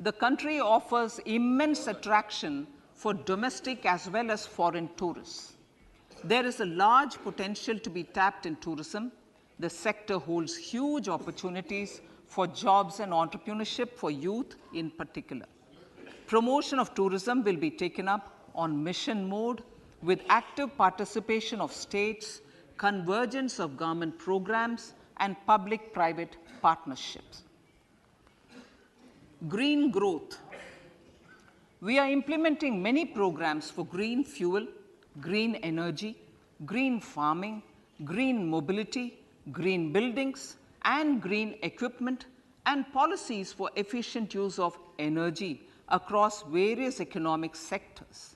The country offers immense attraction for domestic as well as foreign tourists. There is a large potential to be tapped in tourism. The sector holds huge opportunities for jobs and entrepreneurship for youth in particular. Promotion of tourism will be taken up on mission mode with active participation of states, convergence of government programs, and public-private partnerships. Green growth. We are implementing many programs for green fuel, green energy, green farming, green mobility, green buildings, and green equipment, and policies for efficient use of energy across various economic sectors.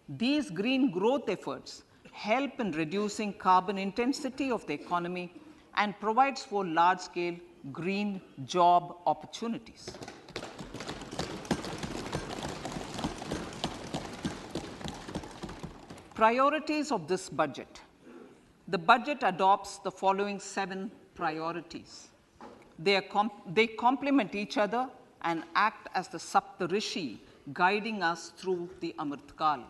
These green growth efforts help in reducing carbon intensity of the economy and provides for large-scale green job opportunities. Priorities of this budget. The budget adopts the following 7 priorities. They complement each other and act as the Saptarishi guiding us through the Amritkal.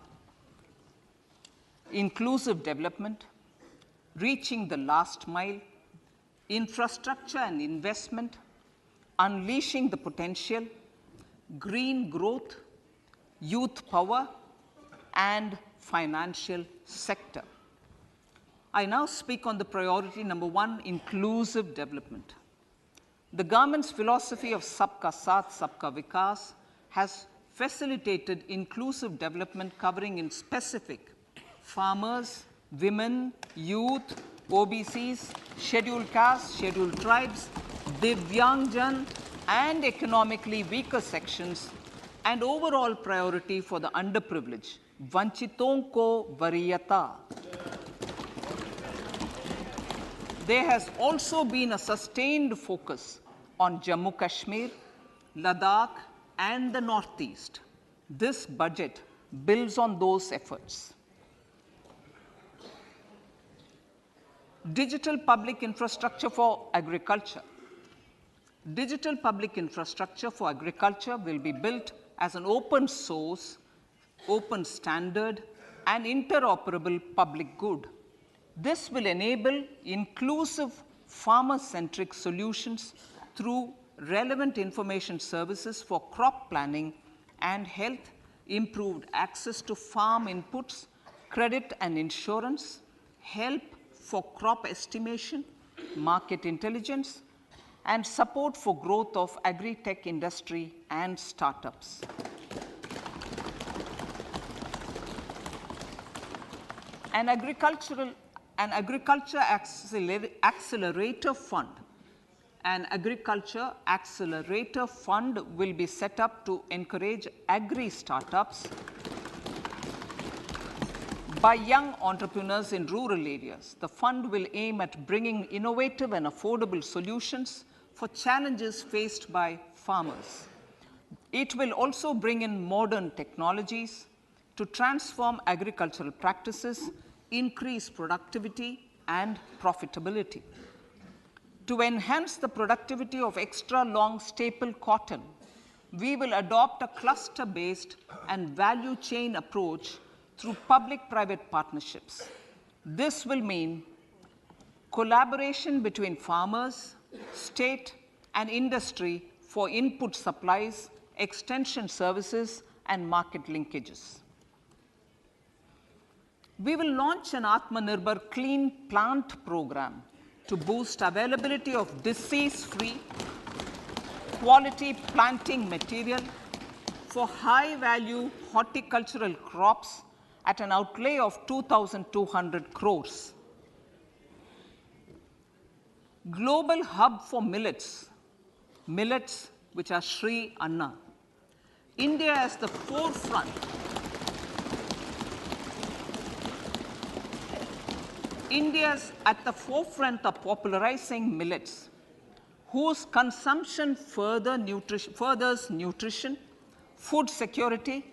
Inclusive development, reaching the last mile, infrastructure and investment, unleashing the potential, green growth, youth power, and financial sector. I now speak on the priority number 1, inclusive development. The government's philosophy of Sabka Saath, Sabka Vikas has facilitated inclusive development covering in specific farmers, women, youth, OBCs, scheduled castes, scheduled tribes, Divyangjan, and economically weaker sections, and overall priority for the underprivileged, Vanchiton ko Variyata. There has also been a sustained focus on Jammu Kashmir, Ladakh, and the Northeast. This budget builds on those efforts. Digital public infrastructure for agriculture. Digital public infrastructure for agriculture will be built as an open source, open standard, and interoperable public good. This will enable inclusive farmer-centric solutions through relevant information services for crop planning and health, improved access to farm inputs, credit and insurance, help for crop estimation, market intelligence, and support for growth of agri-tech industry and startups. An agriculture accelerator fund. An agriculture accelerator fund will be set up to encourage agri-startups by young entrepreneurs in rural areas. The fund will aim at bringing innovative and affordable solutions for challenges faced by farmers. It will also bring in modern technologies to transform agricultural practices, increase productivity and profitability. To enhance the productivity of extra long staple cotton, we will adopt a cluster-based and value chain approach through public-private partnerships. This will mean collaboration between farmers, state, and industry for input supplies, extension services, and market linkages. We will launch an Atmanirbhar Clean Plant program to boost availability of disease-free, quality planting material for high-value horticultural crops at an outlay of 2,200 crores. Global hub for millets, which are Sri Anna. India is the forefront. India's at the forefront of popularizing millets, whose consumption furthers nutrition, food security,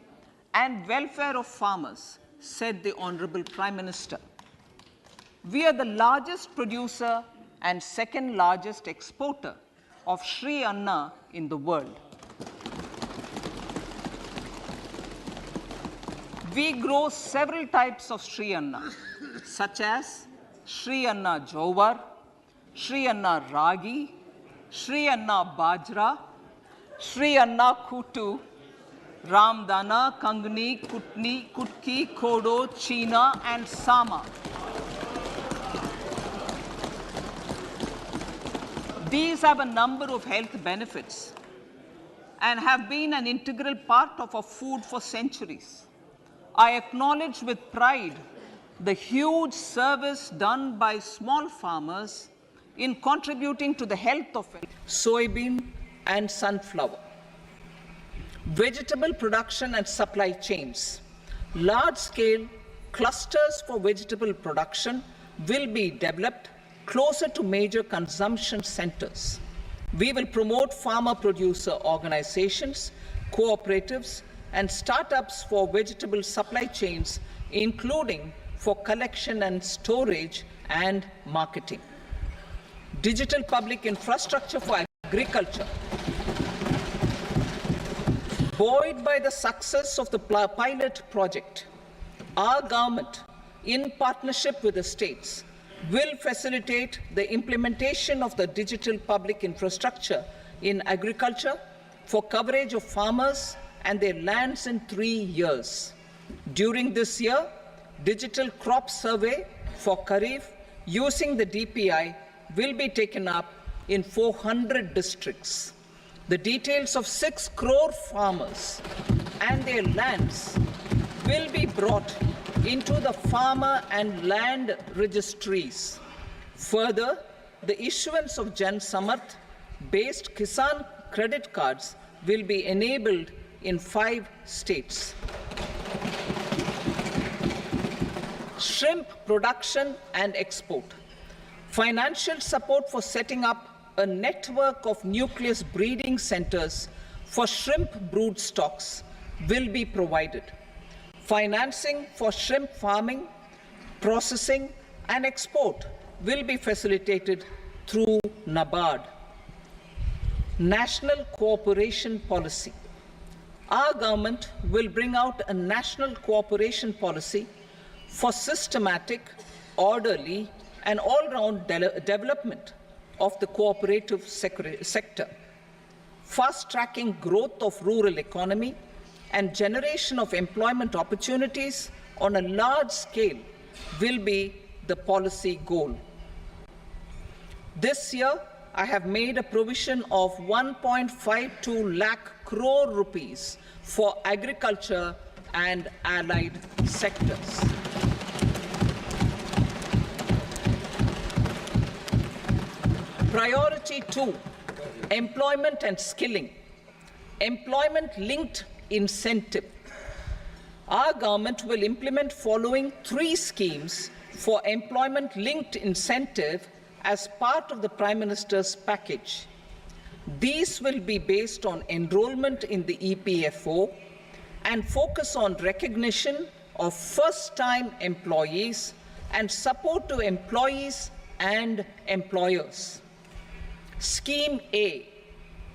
and welfare of farmers, said the Honorable Prime Minister. We are the largest producer and second largest exporter of Sri Anna in the world. We grow several types of Sri Anna, such as Sri Anna Jowar, Sri Anna Ragi, Sri Anna Bajra, Sri Anna Kutu, Ramdana, Kangni, Kutni, Kutki, Kodo, China, and Sama. These have a number of health benefits and have been an integral part of our food for centuries. I acknowledge with pride the huge service done by small farmers in contributing to the health of soybean and sunflower. Vegetable production and supply chains. Large-scale clusters for vegetable production will be developed closer to major consumption centers. We will promote farmer-producer organizations, cooperatives, and startups for vegetable supply chains, including for collection and storage and marketing. Digital public infrastructure for agriculture. Buoyed by the success of the pilot project, our government, in partnership with the states, will facilitate the implementation of the digital public infrastructure in agriculture for coverage of farmers and their lands in 3 years. During this year, digital crop survey for Kharif using the DPI will be taken up in 400 districts. The details of 6 crore farmers and their lands will be brought into the farmer and land registries. Further, the issuance of Jan Samarth-based Kisan credit cards will be enabled in 5 states. Shrimp production and export. Financial support for setting up a network of nucleus breeding centers for shrimp brood stocks will be provided. Financing for shrimp farming, processing, and export will be facilitated through NABARD. National cooperation policy. Our government will bring out a national cooperation policy for systematic, orderly, and all-round development of the cooperative sector, fast-tracking growth of rural economy and generation of employment opportunities on a large scale will be the policy goal. This year, I have made a provision of 1.52 lakh crore rupees for agriculture and allied sectors. Priority 2, employment and skilling. Employment-linked incentive. Our government will implement following 3 schemes for employment-linked incentive as part of the Prime Minister's package. These will be based on enrollment in the EPFO and focus on recognition of first-time employees and support to employees and employers. Scheme A,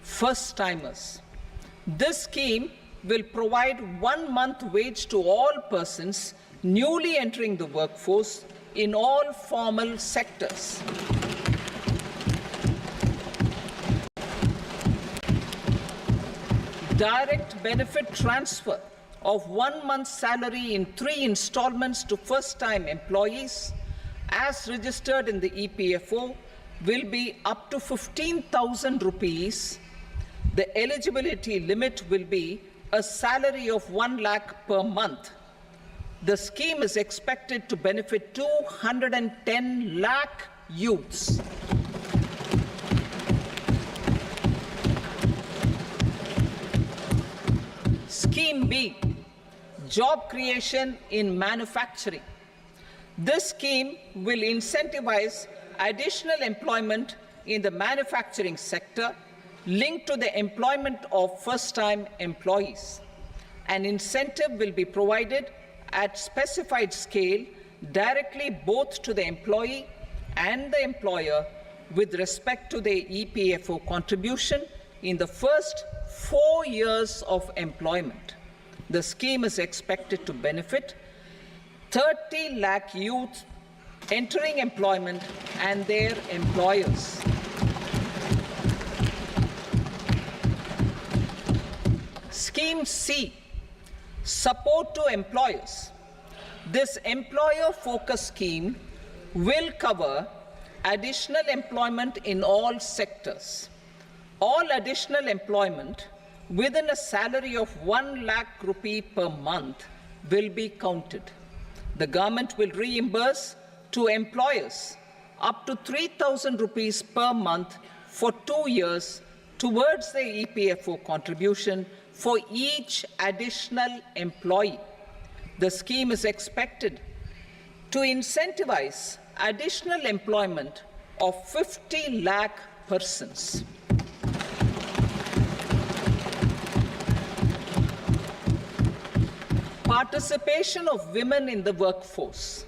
first-timers. This scheme will provide 1 month wage to all persons newly entering the workforce in all formal sectors. Direct benefit transfer of 1 month's salary in 3 installments to first-time employees as registered in the EPFO will be up to 15,000 rupees. The eligibility limit will be a salary of 1 lakh per month. The scheme is expected to benefit 210 lakh youths. Scheme B, job creation in manufacturing. This scheme will incentivize additional employment in the manufacturing sector linked to the employment of first-time employees. An incentive will be provided at specified scale directly both to the employee and the employer with respect to the EPFO contribution in the first 4 years of employment. The scheme is expected to benefit 30 lakh youth entering employment and their employers. Scheme C, support to employers. This employer-focused scheme will cover additional employment in all sectors. All additional employment within a salary of 1 lakh rupee per month will be counted. The government will reimburse to employers up to 3,000 rupees per month for 2 years towards the EPFO contribution for each additional employee. The scheme is expected to incentivize additional employment of 50 lakh persons. Participation of women in the workforce.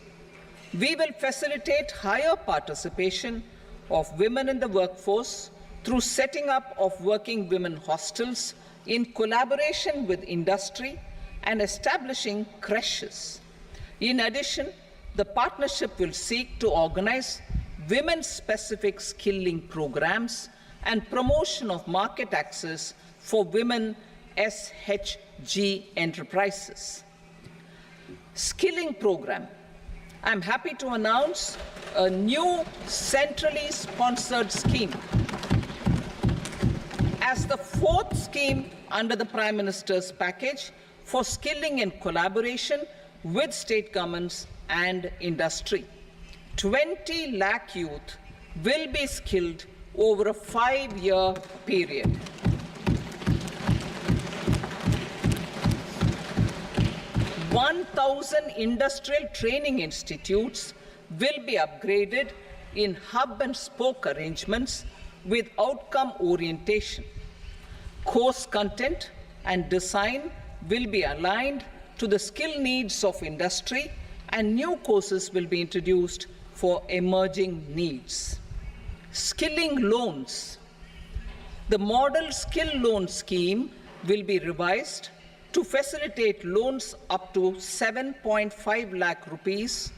We will facilitate higher participation of women in the workforce through setting up of working women hostels in collaboration with industry and establishing creches. In addition, the partnership will seek to organize women-specific skilling programs and promotion of market access for women SHG enterprises. Skilling program. I'm happy to announce a new centrally sponsored scheme as the fourth scheme under the Prime Minister's package for skilling in collaboration with state governments and industry. 20 lakh youth will be skilled over a 5-year period. "1,000 industrial training institutes will be upgraded in hub and spoke arrangements with outcome orientation. Course content and design will be aligned to the skill needs of industry, and new courses will be introduced for emerging needs." Skilling loans. The model skill loan scheme will be revised to facilitate loans up to 7.5 lakh rupees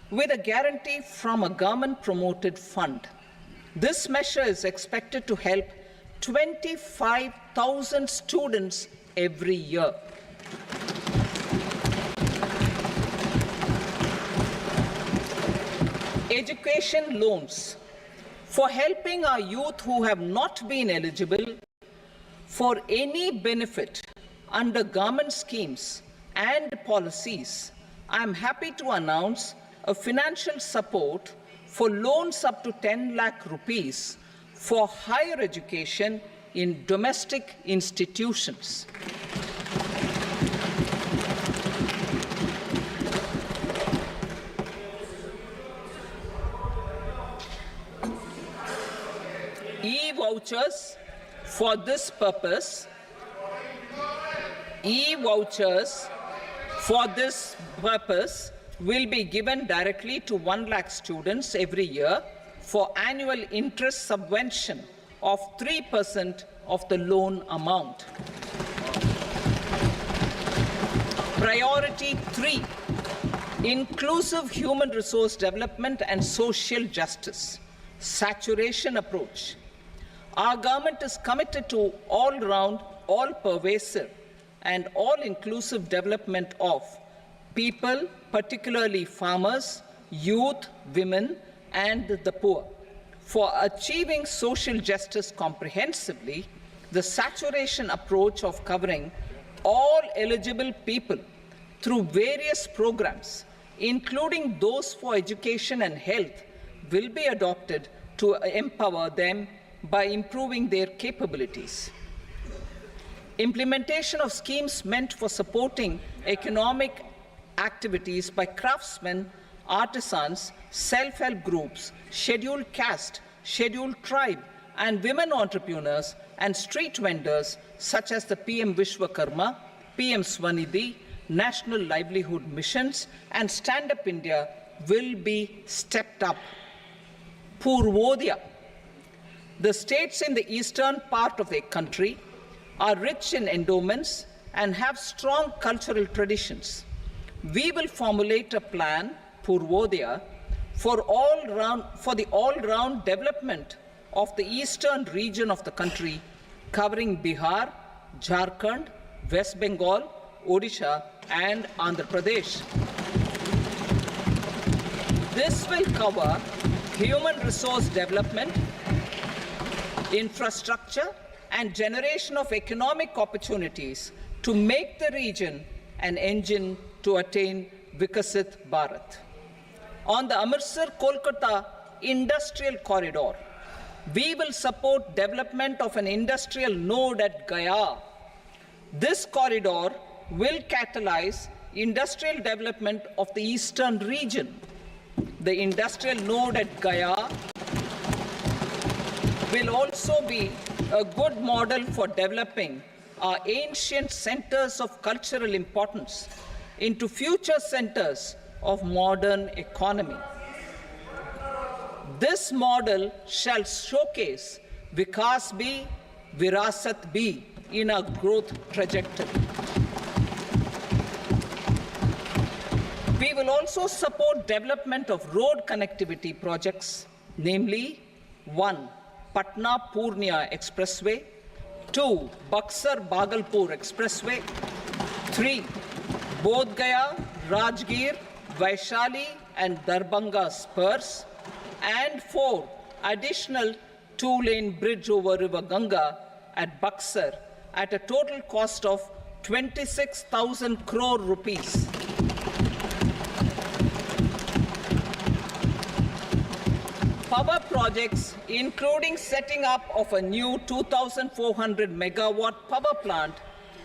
with a guarantee from a government-promoted fund. This measure is expected to help 25,000 students every year. Education loans. For helping our youth who have not been eligible for any benefit under government schemes and policies, I am happy to announce a financial support for loans up to 10 lakh rupees for higher education in domestic institutions. E-vouchers for this purpose. E-vouchers for this purpose will be given directly to 1 lakh students every year for annual interest subvention of 3% of the loan amount. Priority 3, inclusive human resource development and social justice, saturation approach. Our government is committed to all-round, all-pervasive and all-inclusive development of people, particularly farmers, youth, women, and the poor. For achieving social justice comprehensively, the saturation approach of covering all eligible people through various programs, including those for education and health, will be adopted to empower them by improving their capabilities. Implementation of schemes meant for supporting economic activities by craftsmen, artisans, self-help groups, scheduled caste, scheduled tribe, and women entrepreneurs and street vendors such as the PM Vishwakarma, PM Swanidhi, National Livelihood Missions, and Stand Up India will be stepped up. Purvodaya. The states in the eastern part of the country are rich in endowments and have strong cultural traditions. We will formulate a plan, Purvodaya, for the all-round development of the eastern region of the country, covering Bihar, Jharkhand, West Bengal, Odisha, and Andhra Pradesh. This will cover human resource development, infrastructure, and generation of economic opportunities to make the region an engine to attain Vikasit Bharat. On the Amritsar-Kolkata Industrial Corridor, we will support development of an industrial node at Gaya. This corridor will catalyze industrial development of the eastern region. The industrial node at Gaya will also be a good model for developing our ancient centers of cultural importance into future centers of modern economy. This model shall showcase Vikas B, Virasat B in our growth trajectory. We will also support development of road connectivity projects, namely 1. Patna-Purnia Expressway, 2. Buxar-Bhagalpur Expressway, 3. Bodh Gaya, Rajgir, Vaishali and Darbhanga spurs, and 4. Additional 2-lane bridge over River Ganga at Buxar at a total cost of 26,000 crore rupees. Power projects, including setting up of a new 2,400 megawatt power plant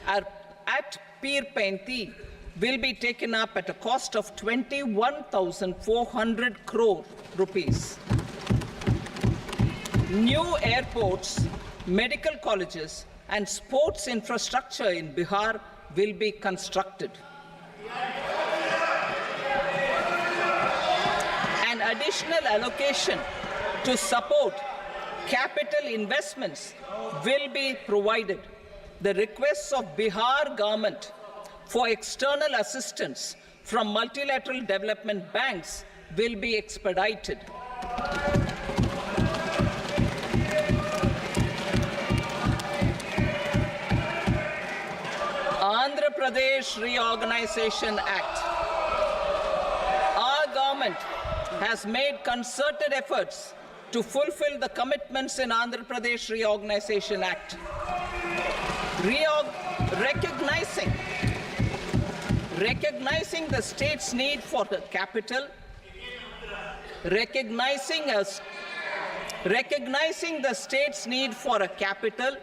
at Pir Painti, will be taken up at a cost of 21,400 crore rupees. New airports, medical colleges, and sports infrastructure in Bihar will be constructed. An additional allocation to support capital investments will be provided. The requests of Bihar government for external assistance from multilateral development banks will be expedited. Andhra Pradesh Reorganization Act. Our government has made concerted efforts to fulfill the commitments in Andhra Pradesh Reorganization Act. Recognizing the state's need for the capital, recognizing the state's need for a capital,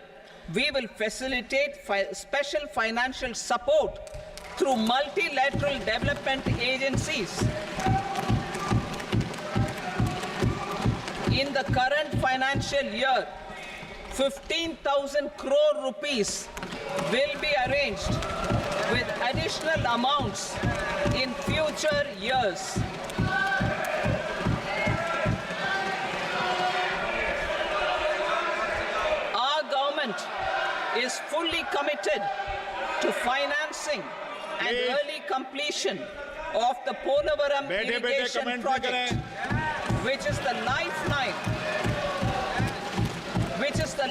we will facilitate special financial support through multilateral development agencies. In the current financial year, 15,000 crore rupees will be arranged with additional amounts in future years. Our government is fully committed to financing and early completion of the Polavaram irrigation project, which is the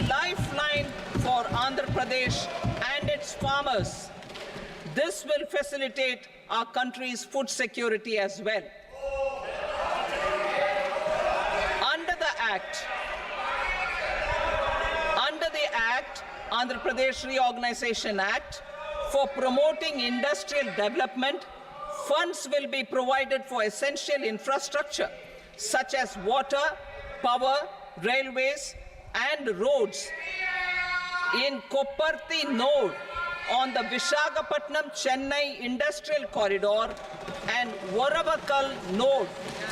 lifeline for Andhra Pradesh and its farmers. This will facilitate our country's food security as well. Under the Andhra Pradesh Reorganization Act, For promoting industrial development, funds will be provided for essential infrastructure such as water, power, railways, and roads in Kopparthi node on the Visakhapatnam-Chennai Industrial Corridor and Varavakal node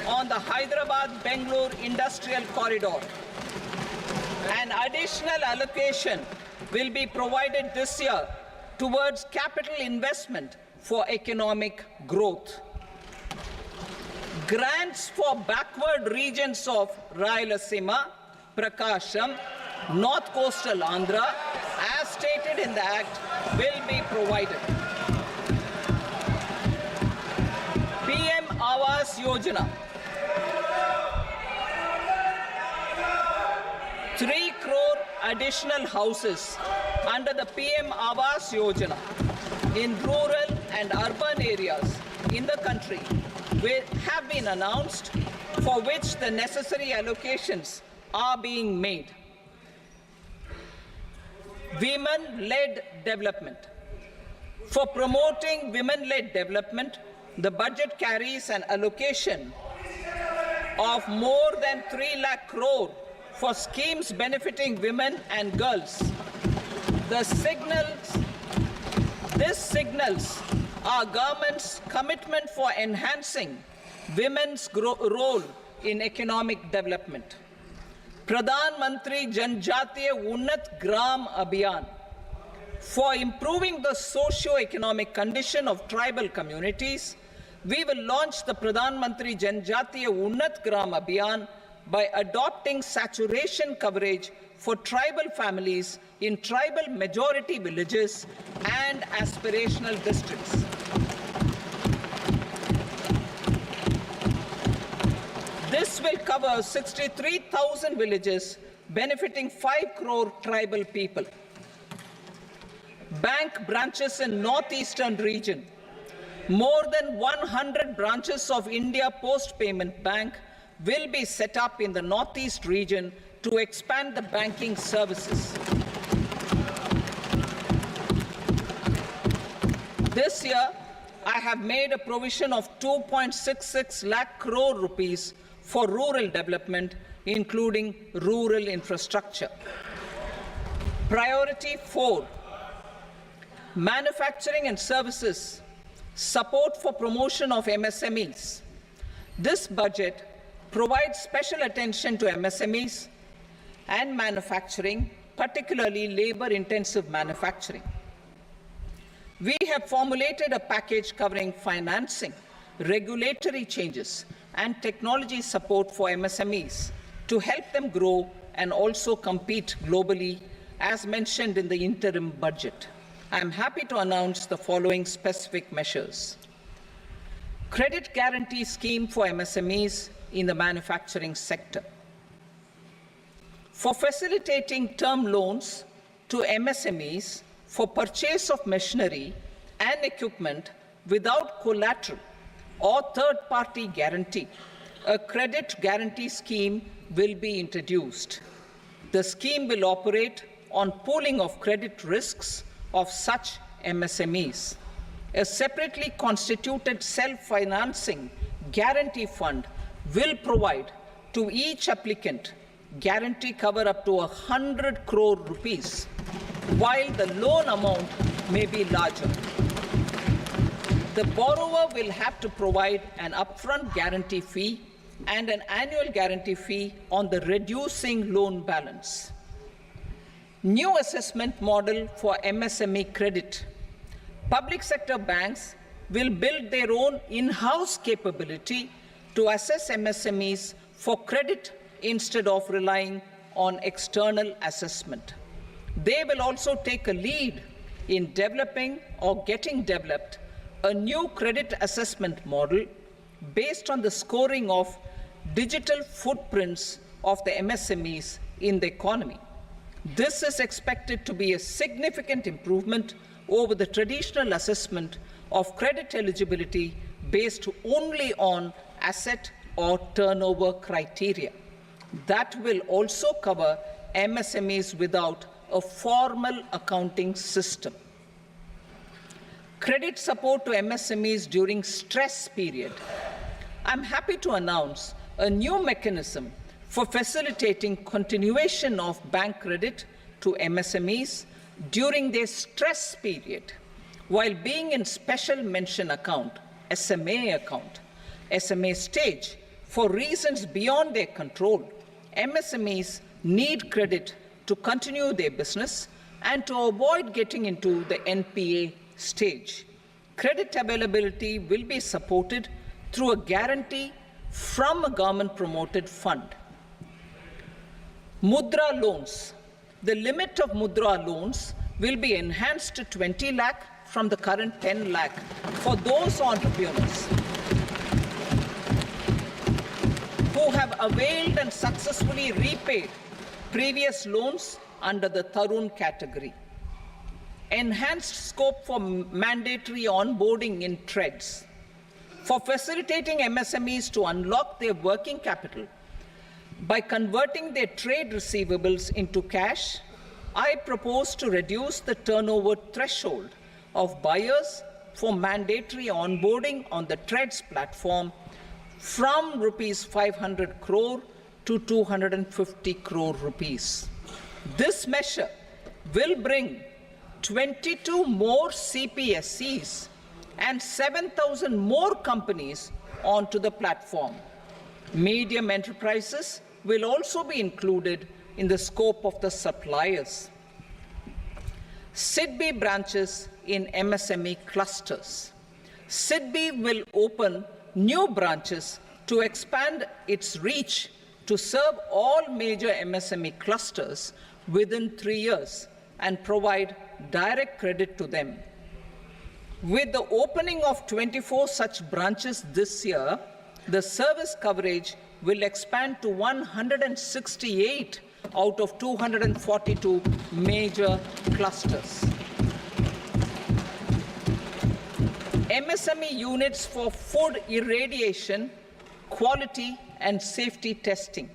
on the Hyderabad-Bangalore Industrial Corridor. An additional allocation will be provided this year towards capital investment for economic growth. Grants for backward regions of Rayalaseema, Prakasham, North Coastal Andhra, as stated in the Act, will be provided. PM Awas Yojana. 3 crore additional houses under the PM Awas Yojana in rural and urban areas in the country have been announced, for which the necessary allocations are being made. Women-led development. For promoting women-led development, the budget carries an allocation of more than 3 lakh crore for schemes benefiting women and girls. This signals our government's commitment for enhancing women's role in economic development. Pradhan Mantri Janjatiya Unnat Gram Abhiyan. For improving the socio-economic condition of tribal communities, we will launch the Pradhan Mantri Janjatiya Unnat Gram Abhiyan by adopting saturation coverage for tribal families in tribal majority villages and aspirational districts. This will cover 63,000 villages, benefiting 5 crore tribal people. Bank branches in northeastern region. More than 100 branches of India Post Payment Bank will be set up in the northeast region to expand the banking services. This year, I have made a provision of 2.66 lakh crore rupees for rural development, including rural infrastructure. Priority 4, manufacturing and services, support for promotion of MSMEs. This budget provides special attention to MSMEs and manufacturing, particularly labor-intensive manufacturing. We have formulated a package covering financing, regulatory changes, and technology support for MSMEs to help them grow and also compete globally, as mentioned in the interim budget. I am happy to announce the following specific measures. Credit guarantee scheme for MSMEs in the manufacturing sector. For facilitating term loans to MSMEs for purchase of machinery and equipment without collateral or third-party guarantee, a credit guarantee scheme will be introduced. The scheme will operate on pooling of credit risks of such MSMEs. A separately constituted self-financing guarantee fund will provide to each applicant guarantee cover up to 100 crore rupees, while the loan amount may be larger. The borrower will have to provide an upfront guarantee fee and an annual guarantee fee on the reducing loan balance. New assessment model for MSME credit. Public sector banks will build their own in-house capability to assess MSMEs for credit instead of relying on external assessment. They will also take a lead in developing or getting developed a new credit assessment model based on the scoring of digital footprints of the MSMEs in the economy. This is expected to be a significant improvement over the traditional assessment of credit eligibility based only on asset or turnover criteria. That will also cover MSMEs without a formal accounting system. Credit support to MSMEs during stress period. I'm happy to announce a new mechanism for facilitating continuation of bank credit to MSMEs during their stress period while being in special mention account, SMA stage, for reasons beyond their control. MSMEs need credit to continue their business and to avoid getting into the NPA stage. Credit availability will be supported through a guarantee from a government-promoted fund. Mudra loans. The limit of Mudra loans will be enhanced to 20 lakh from the current 10 lakh for those entrepreneurs who have availed and successfully repaid previous loans under the Tarun category. Enhanced scope for mandatory onboarding in trades. For facilitating MSMEs to unlock their working capital by converting their trade receivables into cash, I propose to reduce the turnover threshold of buyers for mandatory onboarding on the trades platform from rupees 500 crore to 250 crore rupees. This measure will bring 22 more CPSCs and 7,000 more companies onto the platform. Medium enterprises will also be included in the scope of the suppliers. SIDBI branches in MSME clusters. SIDBI will open new branches to expand its reach to serve all major MSME clusters within 3 years and provide direct credit to them. With the opening of 24 such branches this year, the service coverage will expand to 168 out of 242 major clusters. MSME units for food irradiation, quality and safety testing.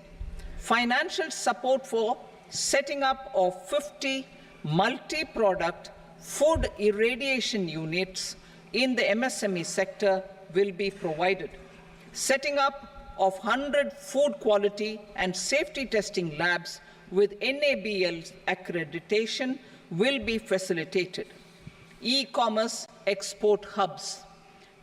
Financial support for setting up of 50 multi-product food irradiation units in the MSME sector will be provided. Setting up of 100 food quality and safety testing labs with NABL accreditation will be facilitated. E-commerce export hubs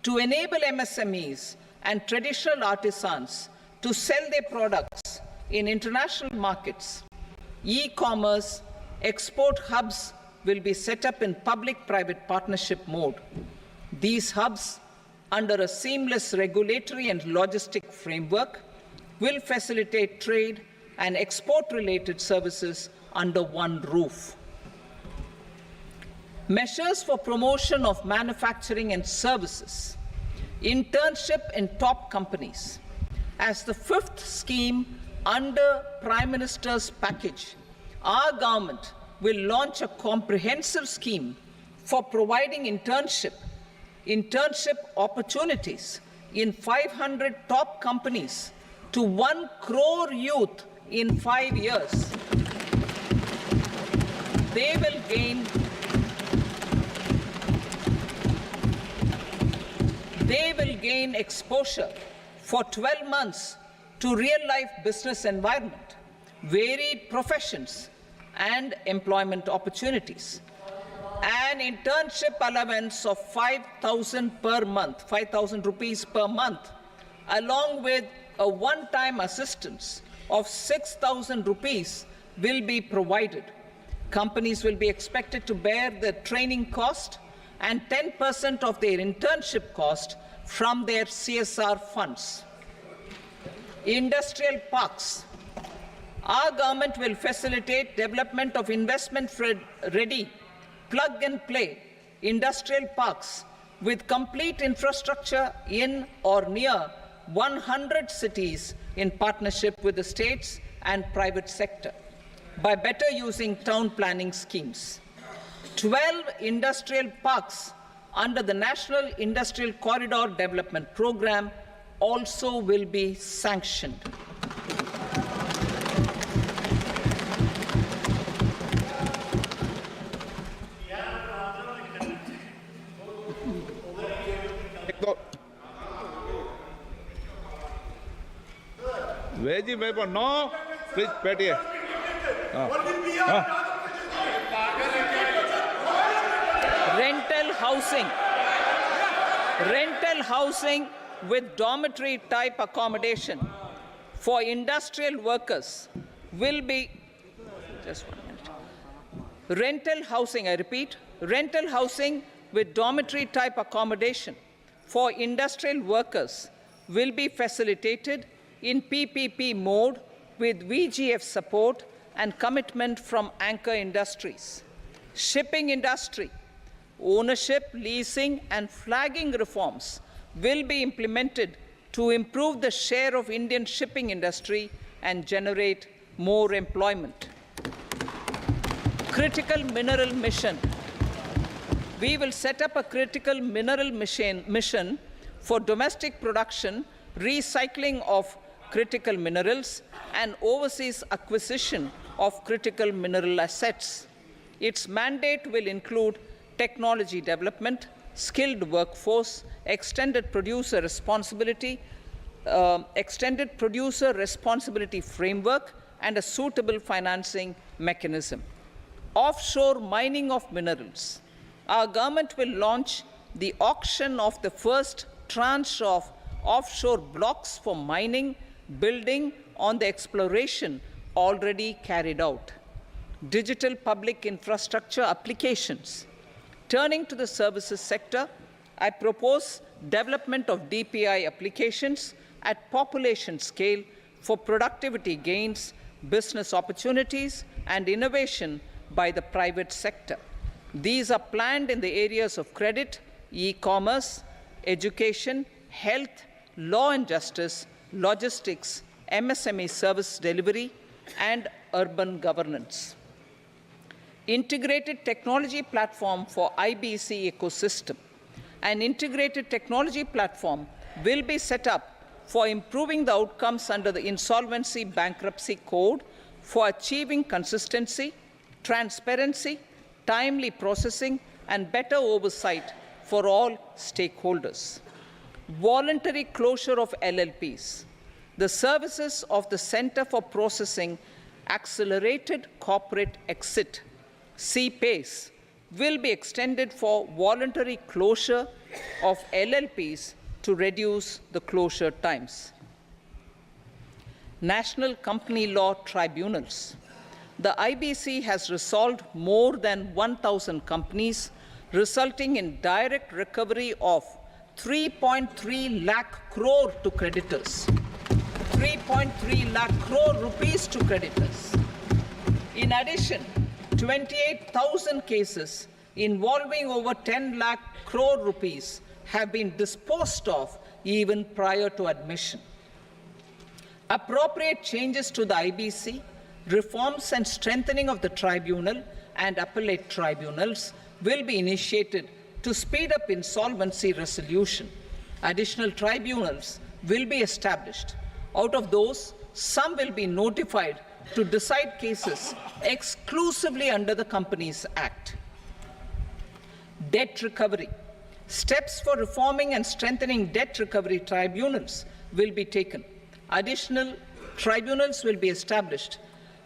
to enable MSMEs and traditional artisans to sell their products in international markets. E-commerce export hubs will be set up in public-private partnership mode. These hubs, under a seamless regulatory and logistic framework, will facilitate trade and export-related services under one roof. Measures for promotion of manufacturing and services. Internship in top companies. As the fifth scheme under Prime Minister's package, our government will launch a comprehensive scheme for providing internship opportunities in 500 top companies to 1 crore youth in 5 years. They will gain exposure for 12 months to real-life business environment, varied professions, and employment opportunities. An internship allowance of 5,000 per month, 5,000 rupees per month, along with a one-time assistance of 6,000 rupees will be provided. Companies will be expected to bear the training cost and 10% of their internship cost from their CSR funds. Industrial parks. Our government will facilitate development of investment-ready, plug-and-play industrial parks with complete infrastructure in or near 100 cities in partnership with the states and private sector by better using town planning schemes. 12 industrial parks under the National Industrial Corridor Development Program also will be sanctioned. Veggie मेरे पर no please बैठिए rental housing with dormitory type accommodation for industrial workers will be, just 1 minute. Rental housing, I repeat, rental housing with dormitory type accommodation for industrial workers will be facilitated in PPP mode with VGF support and commitment from anchor industries. Shipping industry, ownership, leasing and flagging reforms will be implemented to improve the share of Indian shipping industry and generate more employment. Critical mineral mission. We will set up a critical mineral mission for domestic production, recycling of critical minerals, and overseas acquisition of critical mineral assets. Its mandate will include technology development, skilled workforce, extended producer responsibility framework, and a suitable financing mechanism. Offshore mining of minerals. Our government will launch the auction of the first tranche of offshore blocks for mining, building on the exploration already carried out. Digital public infrastructure applications. Turning to the services sector, I propose development of DPI applications at population scale for productivity gains, business opportunities, and innovation by the private sector. These are planned in the areas of credit, e-commerce, education, health, law and justice, logistics, MSME service delivery, and urban governance. Integrated technology platform for IBC ecosystem. An integrated technology platform will be set up for improving the outcomes under the Insolvency Bankruptcy Code for achieving consistency, transparency, timely processing, and better oversight for all stakeholders. Voluntary closure of LLPs. The services of the Center for Processing Accelerated Corporate Exit, CPACE, will be extended for voluntary closure of LLPs to reduce the closure times. National Company Law Tribunals. The IBC has resolved more than 1,000 companies, resulting in direct recovery of 3.3 lakh crore to creditors. 3.3 lakh crore rupees to creditors. In addition, 28,000 cases involving over 10 lakh crore rupees have been disposed of even prior to admission. Appropriate changes to the IBC, reforms and strengthening of the tribunal and appellate tribunals will be initiated to speed up insolvency resolution. Additional tribunals will be established. Out of those, some will be notified to decide cases exclusively under the Companies Act. Debt recovery. Steps for reforming and strengthening debt recovery tribunals will be taken. Additional tribunals will be established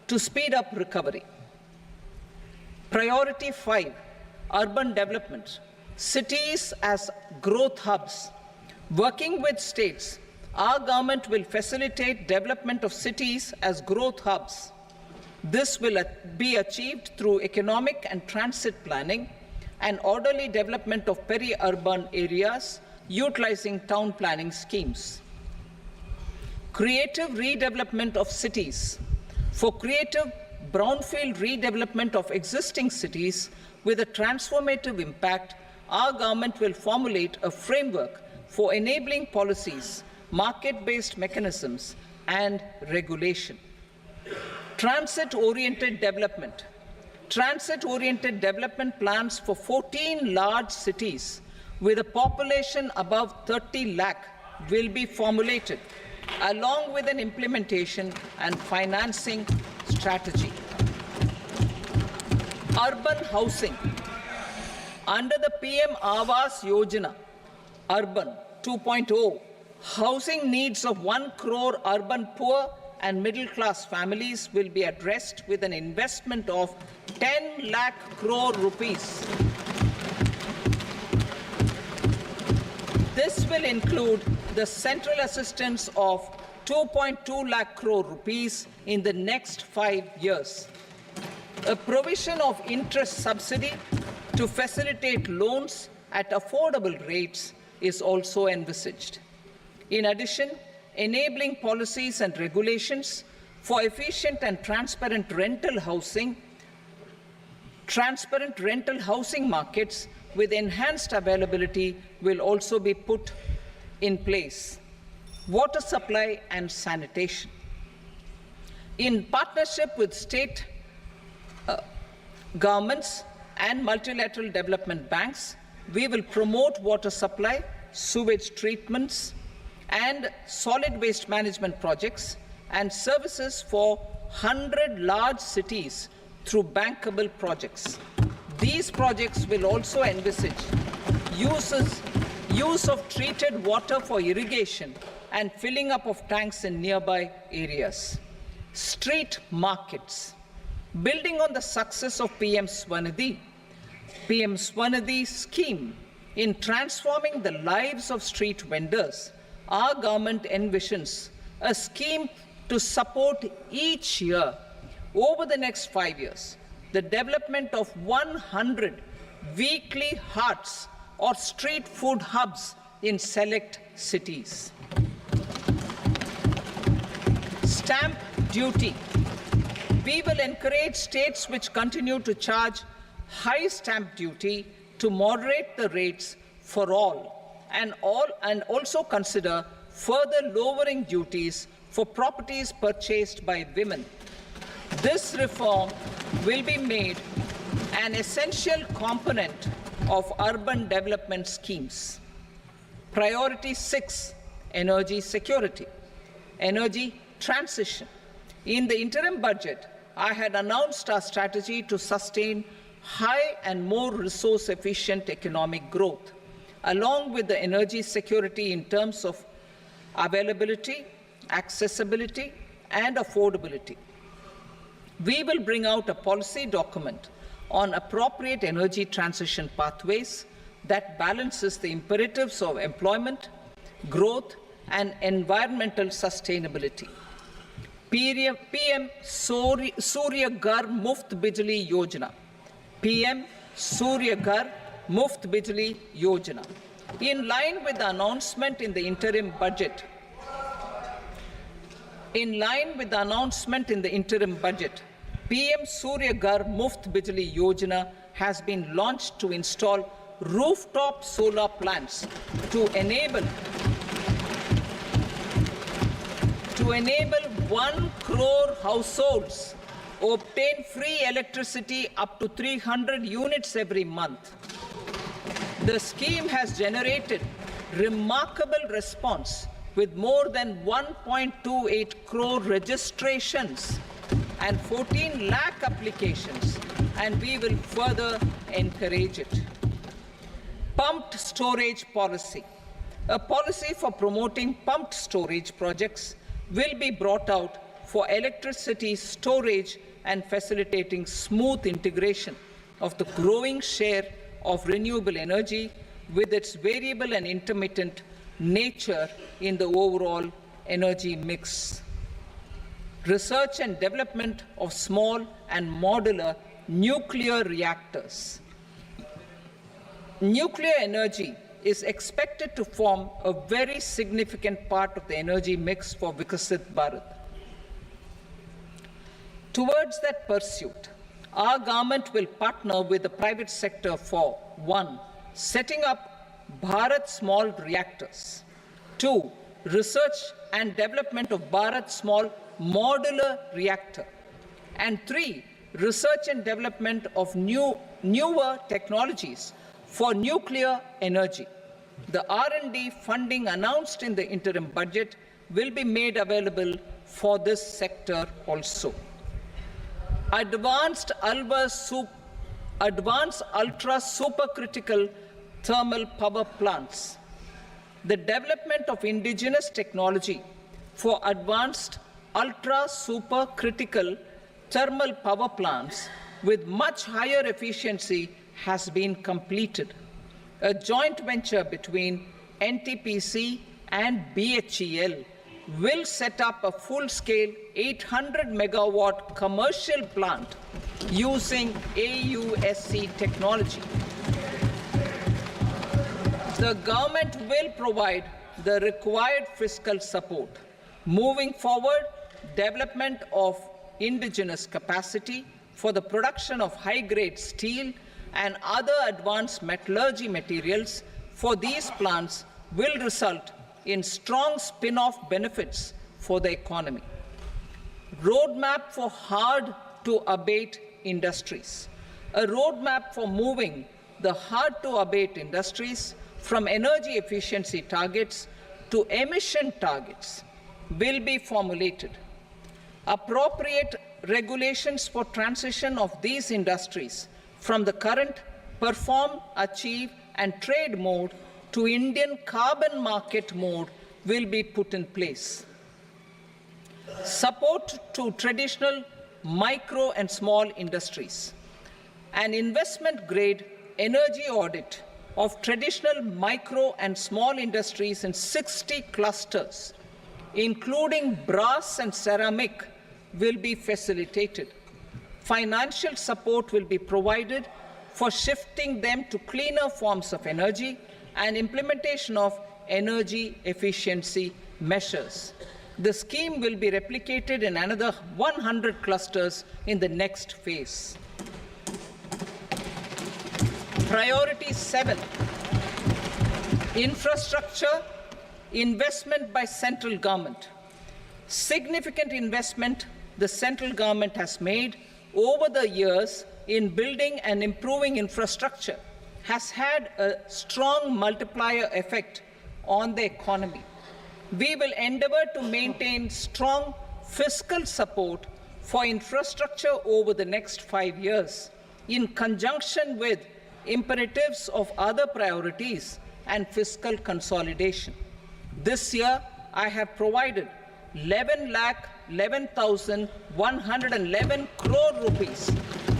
to speed up recovery. Priority 5, urban development. Cities as growth hubs. Working with states, our government will facilitate development of cities as growth hubs. This will be achieved through economic and transit planning and orderly development of peri-urban areas utilizing town planning schemes. Creative redevelopment of cities. For creative brownfield redevelopment of existing cities with a transformative impact, our government will formulate a framework for enabling policies, market-based mechanisms, and regulation. Transit-oriented development. Transit-oriented development plans for 14 large cities with a population above 30 lakh will be formulated, along with an implementation and financing strategy. Urban housing. Under the PM Awas Yojana, Urban 2.0, housing needs of 1 crore urban poor and middle-class families will be addressed with an investment of 10 lakh crore rupees. This will include the central assistance of 2.2 lakh crore rupees in the next 5 years. A provision of interest subsidy to facilitate loans at affordable rates is also envisaged. In addition, enabling policies and regulations for efficient and transparent rental housing markets with enhanced availability will also be put in place. Water supply and sanitation. In partnership with state governments and multilateral development banks, we will promote water supply, sewage treatments, and solid waste management projects and services for 100 large cities through bankable projects. These projects will also envisage use of treated water for irrigation and filling up of tanks in nearby areas. Street markets. Building on the success of PM Swanidhi scheme in transforming the lives of street vendors, our government envisions a scheme to support each year over the next 5 years the development of 100 weekly hearts or street food hubs in select cities. Stamp duty. We will encourage states which continue to charge high stamp duty to moderate the rates for all and also consider further lowering duties for properties purchased by women. This reform will be made an essential component of urban development schemes. Priority 6, energy security, energy transition. In the interim budget, I had announced our strategy to sustain high and more resource-efficient economic growth, along with the energy security in terms of availability, accessibility, and affordability. We will bring out a policy document on appropriate energy transition pathways that balances the imperatives of employment, growth, and environmental sustainability. PM Surya Ghar Muft Bijli Yojana. PM Surya Ghar Muft Bijli Yojana. In line with the announcement in the interim budget, PM Surya Ghar Muft Bijli Yojana has been launched to install rooftop solar plants to enable 1 crore households obtain free electricity up to 300 units every month. The scheme has generated remarkable response with more than 1.28 crore registrations and 14 lakh applications, and we will further encourage it. Pumped storage policy. A policy for promoting pumped storage projects will be brought out for electricity storage and facilitating smooth integration of the growing share of renewable energy with its variable and intermittent nature in the overall energy mix. Research and development of small and modular nuclear reactors. Nuclear energy is expected to form a very significant part of the energy mix for Vikasit Bharat. Towards that pursuit, our government will partner with the private sector for 1. Setting up Bharat Small Reactors, 2. Research and development of Bharat Small Modular Reactor, and 3. Research and development of newer technologies for nuclear energy. The R&D funding announced in the interim budget will be made available for this sector also. Advanced ultra supercritical thermal power plants. The development of indigenous technology for advanced ultra supercritical thermal power plants with much higher efficiency has been completed. A joint venture between NTPC and BHEL will set up a full-scale 800 megawatt commercial plant using AUSC technology. The government will provide the required fiscal support. Moving forward, development of indigenous capacity for the production of high-grade steel and other advanced metallurgy materials for these plants will result in strong spin-off benefits for the economy. Roadmap for hard-to-abate industries. A roadmap for moving the hard-to-abate industries from energy efficiency targets to emission targets will be formulated. Appropriate regulations for transition of these industries from the current perform, achieve, and trade mode to Indian carbon market mode will be put in place. Support to traditional micro and small industries. An investment-grade energy audit of traditional micro and small industries in 60 clusters, including brass and ceramic, will be facilitated. Financial support will be provided for shifting them to cleaner forms of energy and implementation of energy efficiency measures. The scheme will be replicated in another 100 clusters in the next phase. Priority 7, infrastructure investment by central government. Significant investment the central government has made over the years in building and improving infrastructure has had a strong multiplier effect on the economy. We will endeavor to maintain strong fiscal support for infrastructure over the next 5 years in conjunction with imperatives of other priorities and fiscal consolidation. This year, I have provided 11,11,111 crore rupees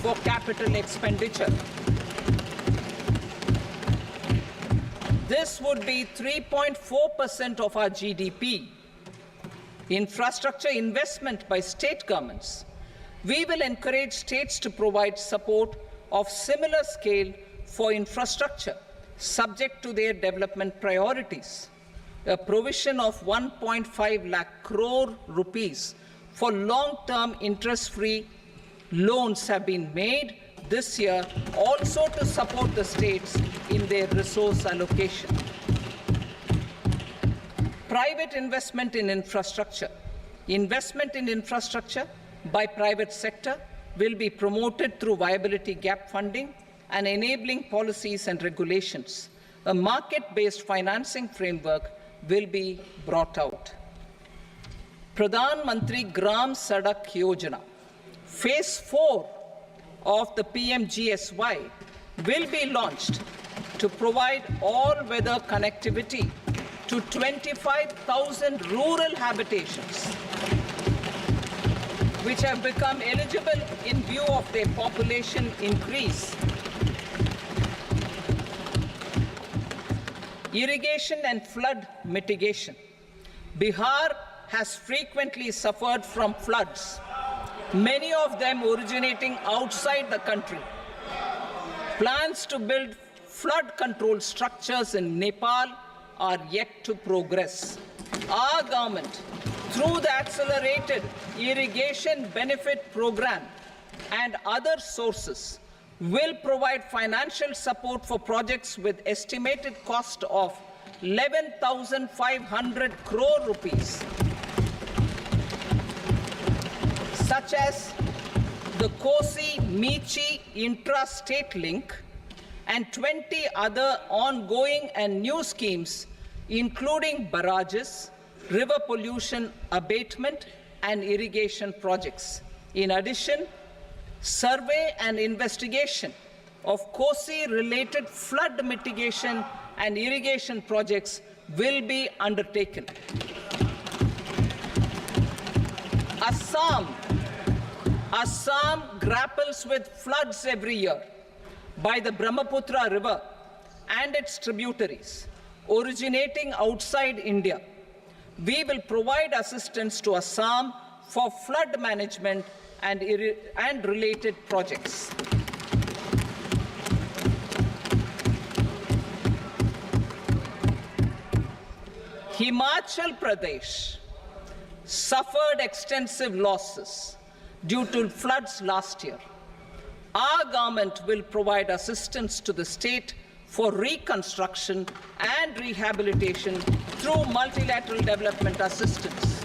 for capital expenditure. This would be 3.4% of our GDP. Infrastructure investment by state governments. We will encourage states to provide support of similar scale for infrastructure, subject to their development priorities. A provision of 1.5 lakh crore rupees for long-term interest-free loans have been made this year also to support the states in their resource allocation. Private investment in infrastructure. Investment in infrastructure by private sector will be promoted through viability gap funding and enabling policies and regulations. A market-based financing framework will be brought out. Pradhan Mantri Gram Sadak Yojana, Phase 4 of the PMGSY will be launched to provide all-weather connectivity to 25,000 rural habitations, which have become eligible in view of their population increase. Irrigation and flood mitigation. Bihar has frequently suffered from floods, many of them originating outside the country. Plans to build flood control structures in Nepal are yet to progress. Our government, through the Accelerated Irrigation Benefit Program and other sources, will provide financial support for projects with estimated cost of 11,500 crore rupees, such as the Kosi-Michi intra-state link and 20 other ongoing and new schemes, including barrages, river pollution abatement, and irrigation projects. In addition, survey and investigation of Kosi-related flood mitigation and irrigation projects will be undertaken. Assam grapples with floods every year by the Brahmaputra River and its tributaries originating outside India. We will provide assistance to Assam for flood management and related projects. Himachal Pradesh suffered extensive losses due to floods last year. Our government will provide assistance to the state for reconstruction and rehabilitation through multilateral development assistance.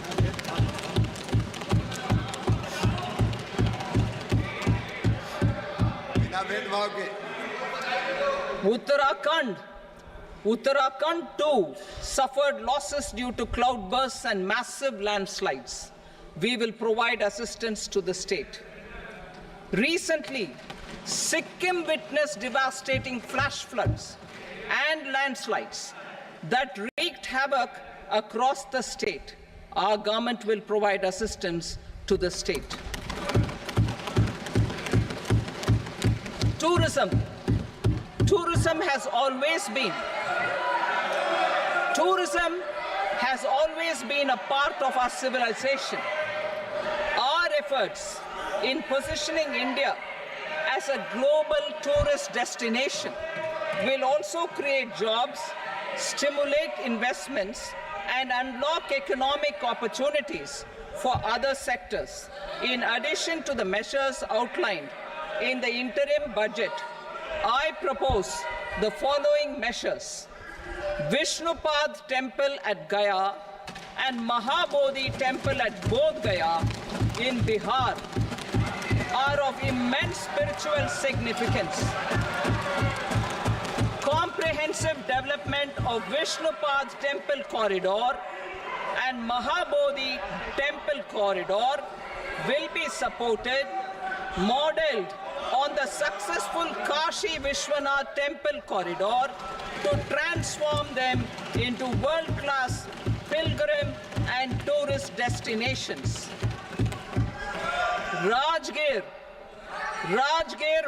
Uttarakhand too suffered losses due to cloudbursts and massive landslides. We will provide assistance to the state. Recently, Sikkim witnessed devastating flash floods and landslides that wreaked havoc across the state. Our government will provide assistance to the state. Tourism has always been a part of our civilization. Our efforts in positioning India as a global tourist destination will also create jobs, stimulate investments, and unlock economic opportunities for other sectors. In addition to the measures outlined in the interim budget, I propose the following measures. Vishnupad Temple at Gaya and Mahabodhi Temple at Bodh Gaya in Bihar are of immense spiritual significance. Comprehensive development of Vishnupad Temple Corridor and Mahabodhi Temple Corridor will be supported, modeled on the successful Kashi Vishwanath Temple Corridor to transform them into world-class pilgrim and tourist destinations. Rajgir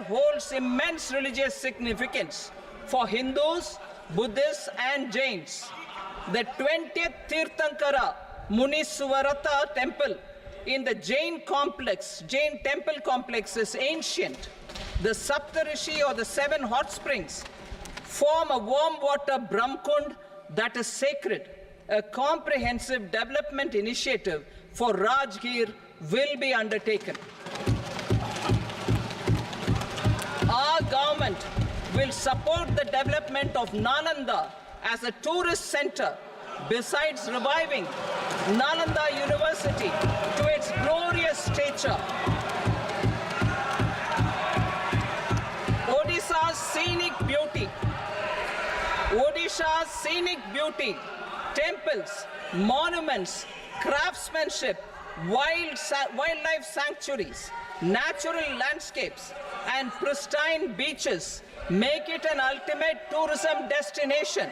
holds immense religious significance for Hindus, Buddhists, and Jains. The 20th Tirthankara Muniswarata temple in the Jain temple complex is ancient. The Saptarishi, or the 7 hot springs, form a warm water Brahmkund that is sacred. A comprehensive development initiative for Rajgir will be undertaken. Our government will support the development of Nalanda as a tourist center, besides reviving Nalanda University to its glorious stature. Odisha's scenic beauty, temples, monuments, craftsmanship, wildlife sanctuaries, natural landscapes, and pristine beaches make it an ultimate tourism destination.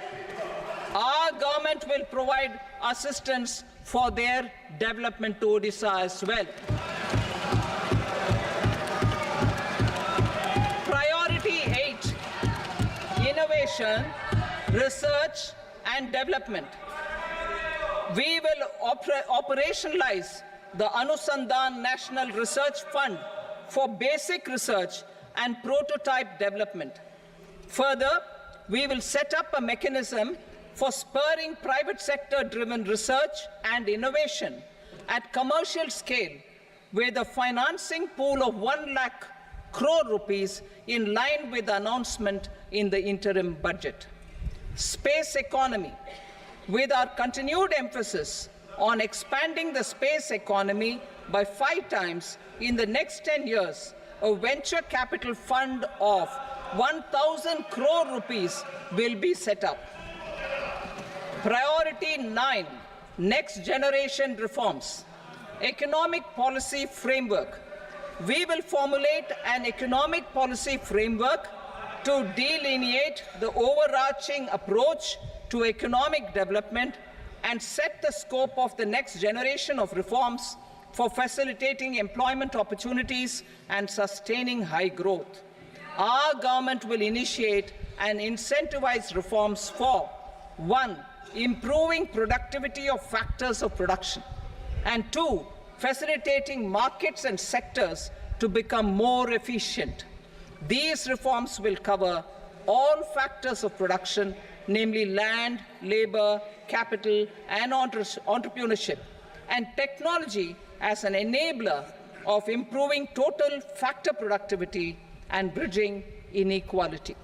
Our government will provide assistance for their development to Odisha as well. Priority 8, innovation, research and development. We will operationalize the Anusandhan National Research Fund for basic research and prototype development. Further, we will set up a mechanism for spurring private sector-driven research and innovation at commercial scale with a financing pool of 1 lakh crore rupees in line with the announcement in the interim budget. Space economy. With our continued emphasis on expanding the space economy by 5 times in the next 10 years, a venture capital fund of 1,000 crore rupees will be set up. Priority 9, next generation reforms. Economic policy framework. We will formulate an economic policy framework to delineate the overarching approach to economic development and set the scope of the next generation of reforms for facilitating employment opportunities and sustaining high growth. Our government will initiate and incentivize reforms for 1. Improving productivity of factors of production, and 2. Facilitating markets and sectors to become more efficient. These reforms will cover all factors of production, namely land, labor, capital, and entrepreneurship, and technology as an enabler of improving total factor productivity and bridging inequality.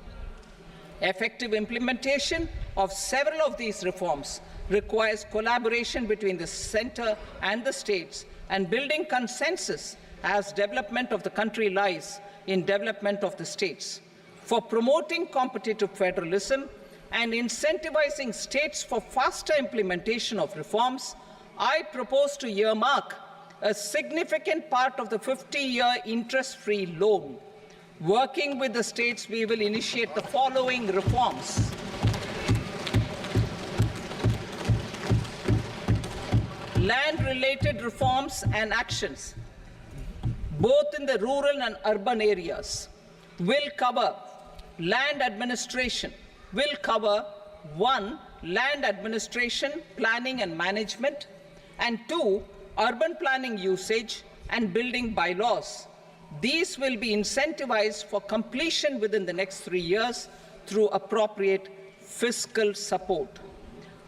Effective implementation of several of these reforms requires collaboration between the center and the states, and building consensus as development of the country lies in development of the states. For promoting competitive federalism and incentivizing states for faster implementation of reforms, I propose to earmark a significant part of the 50-year interest-free loan. Working with the states, we will initiate the following reforms. Land-related reforms and actions, both in the rural and urban areas, will cover land administration, will cover 1. Land administration, planning and management, and 2. Urban planning usage and building bylaws. These will be incentivized for completion within the next 3 years through appropriate fiscal support.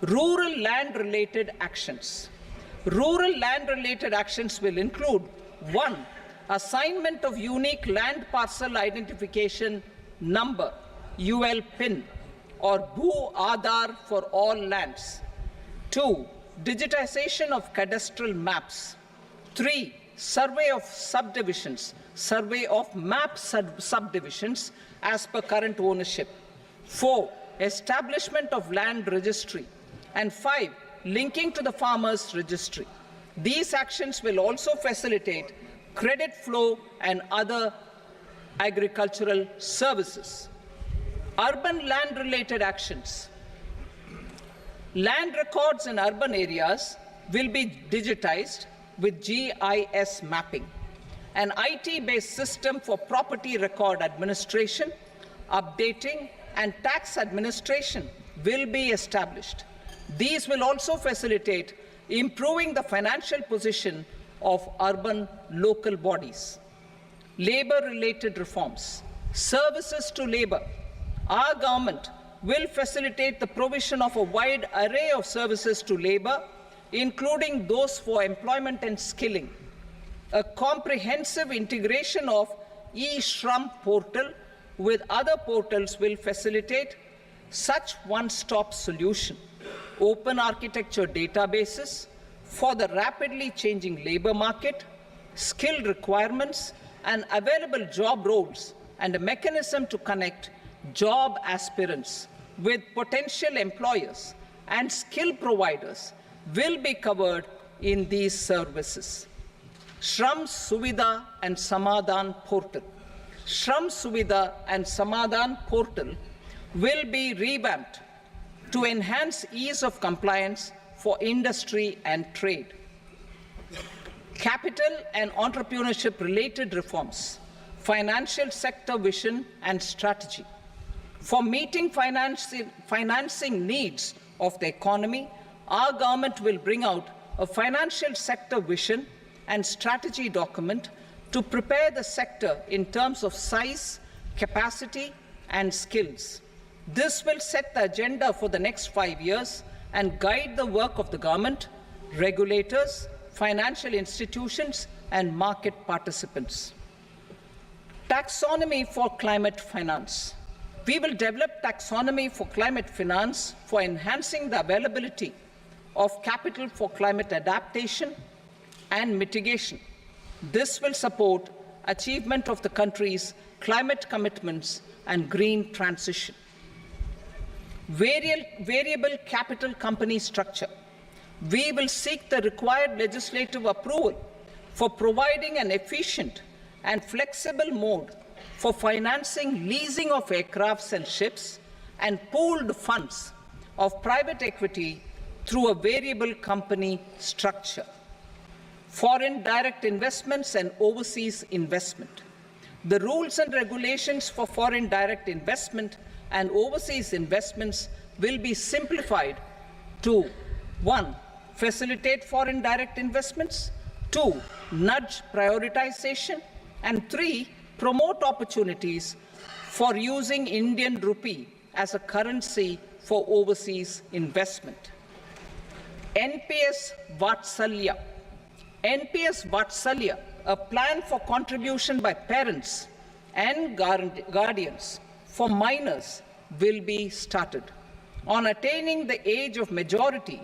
Rural land-related actions. Rural land-related actions will include 1. Assignment of unique land parcel identification number, UL PIN, or Bhu Aadhaar for all lands. 2. Digitization of cadastral maps. 3. Survey of subdivisions, survey of map subdivisions as per current ownership. 4. Establishment of land registry. And 5. Linking to the farmers registry. These actions will also facilitate credit flow and other agricultural services. Urban land-related actions. Land records in urban areas will be digitized with GIS mapping. An IT-based system for property record administration, updating, and tax administration will be established. These will also facilitate improving the financial position of urban local bodies. Labor-related reforms. Services to labor. Our government will facilitate the provision of a wide array of services to labor, including those for employment and skilling. A comprehensive integration of e-Shram portal with other portals will facilitate such one-stop solution. Open architecture databases for the rapidly changing labor market, skill requirements, and available job roles, and a mechanism to connect job aspirants with potential employers and skill providers will be covered in these services. Shram Suvidha and Samadhan portal. Shram Suvidha and Samadhan portal will be revamped to enhance ease of compliance for industry and trade. Capital and entrepreneurship related reforms, financial sector vision and strategy. For meeting financing needs of the economy, our government will bring out a financial sector vision and strategy document to prepare the sector in terms of size, capacity, and skills. This will set the agenda for the next 5 years and guide the work of the government, regulators, financial institutions, and market participants. Taxonomy for climate finance. We will develop taxonomy for climate finance for enhancing the availability of capital for climate adaptation and mitigation. This will support achievement of the country's climate commitments and green transition. Variable capital company structure. We will seek the required legislative approval for providing an efficient and flexible mode for financing leasing of aircrafts and ships and pooled funds of private equity through a variable company structure. foreign direct investments and overseas investment. The rules and regulations for foreign direct investment and overseas investments will be simplified to 1. Facilitate foreign direct investments, 2. Nudge prioritization, and 3. Promote opportunities for using Indian rupee as a currency for overseas investment. NPS Vatsalya. NPS Vatsalya, a plan for contribution by parents and guardians for minors, will be started. On attaining the age of majority,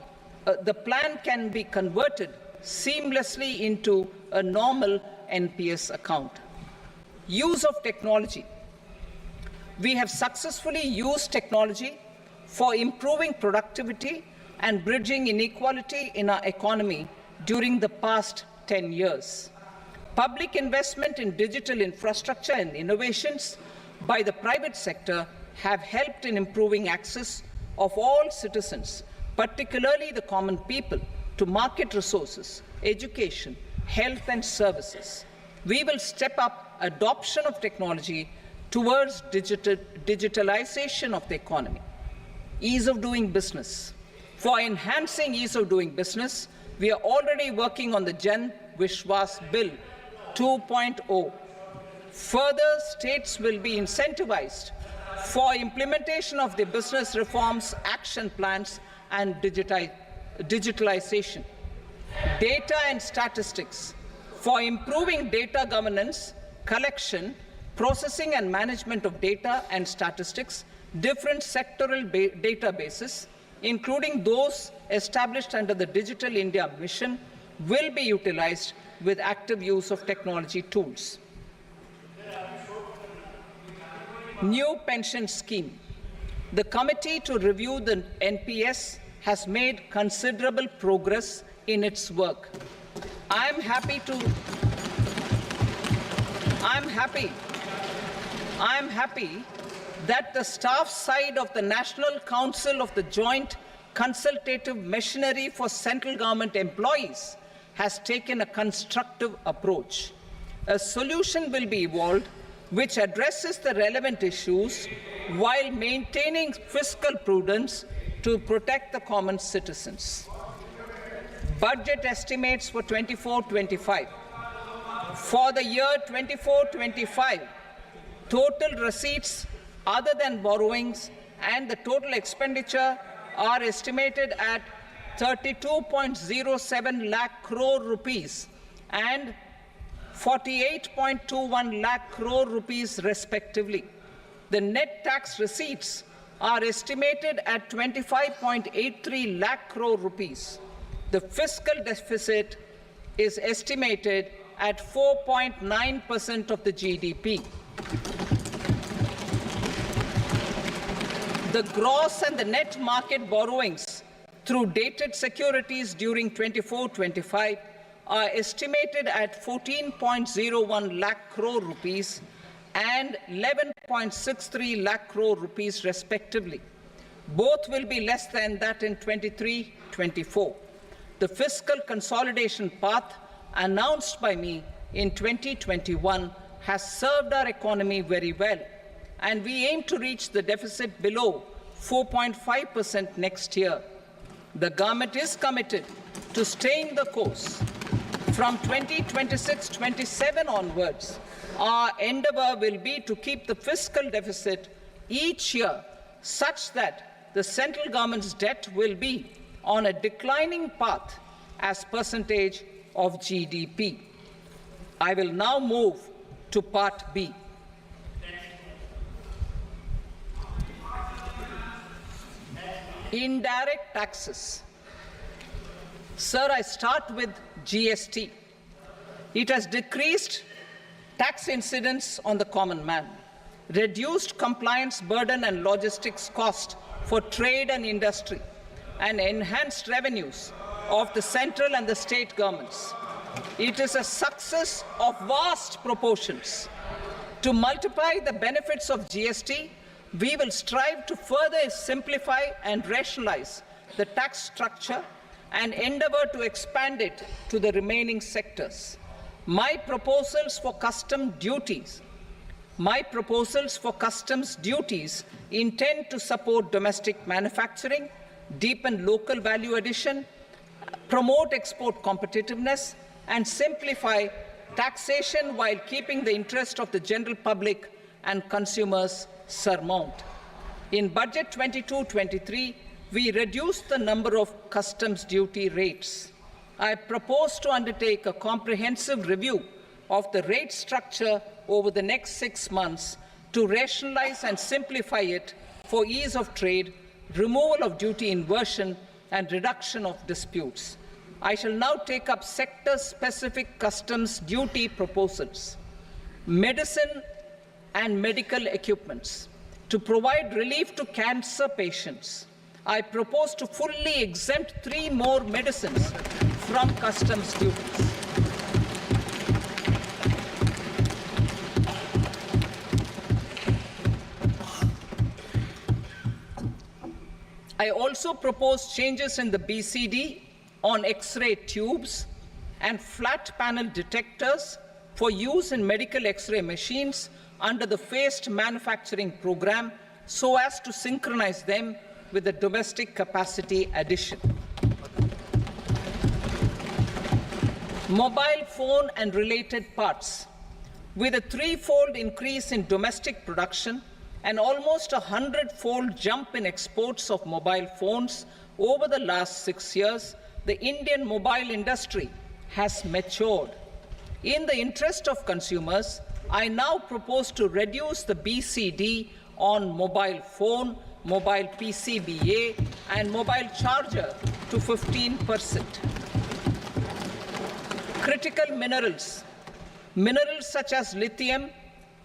the plan can be converted seamlessly into a normal NPS account. Use of technology. We have successfully used technology for improving productivity and bridging inequality in our economy during the past 10 years. Public investment in digital infrastructure and innovations by the private sector have helped in improving access of all citizens, particularly the common people, to market resources, education, health and services. We will step up adoption of technology towards digitalization of the economy. Ease of doing business. For enhancing ease of doing business, we are already working on the Jan Vishwas Bill 2.0. Further, states will be incentivized for implementation of the business reforms, action plans, and digitalization. Data and statistics. For improving data governance, collection, processing and management of data and statistics, different sectoral databases, including those established under the Digital India Mission, will be utilized with active use of technology tools. New pension scheme. The committee to review the NPS has made considerable progress in its work. I'm happy that the staff side of the National Council of the Joint Consultative Machinery for Central Government Employees has taken a constructive approach. A solution will be evolved which addresses the relevant issues while maintaining fiscal prudence to protect the common citizens. Budget estimates for 24-25. For the year 24-25, total receipts other than borrowings and the total expenditure are estimated at 32.07 lakh crore rupees and 48.21 lakh crore rupees respectively. The net tax receipts are estimated at 25.83 lakh crore rupees. The fiscal deficit is estimated at 4.9% of the GDP. The gross and the net market borrowings through dated securities during 24-25 are estimated at 14.01 lakh crore rupees and 11.63 lakh crore rupees respectively. Both will be less than that in 23-24. The fiscal consolidation path announced by me in 2021 has served our economy very well, and we aim to reach the deficit below 4.5% next year. The government is committed to staying the course. From 2026-27 onwards, our endeavor will be to keep the fiscal deficit each year such that the central government's debt will be on a declining path as percentage of GDP. I will now move to Part B. Indirect taxes. Sir, I start with GST. It has decreased tax incidence on the common man, reduced compliance burden and logistics cost for trade and industry, and enhanced revenues of the central and the state governments. It is a success of vast proportions. To multiply the benefits of GST, we will strive to further simplify and rationalize the tax structure and endeavor to expand it to the remaining sectors. My proposals for customs duties intend to support domestic manufacturing, deepen local value addition, promote export competitiveness, and simplify taxation while keeping the interest of the general public and consumers surmount. In Budget 22-23, we reduced the number of customs duty rates. I propose to undertake a comprehensive review of the rate structure over the next 6 months to rationalize and simplify it for ease of trade, removal of duty inversion, and reduction of disputes. I shall now take up sector-specific customs duty proposals. Medicine and medical equipments. To provide relief to cancer patients, I propose to fully exempt 3 more medicines from customs duties. I also propose changes in the BCD on X-ray tubes and flat panel detectors for use in medical X-ray machines under the phased manufacturing program so as to synchronize them with the domestic capacity addition. Mobile phone and related parts. With a 3-fold increase in domestic production and almost a 100-fold jump in exports of mobile phones over the last 6 years, the Indian mobile industry has matured. In the interest of consumers, I now propose to reduce the BCD on mobile phone, mobile PCBA, and mobile charger to 15%. Critical minerals. Minerals such as lithium,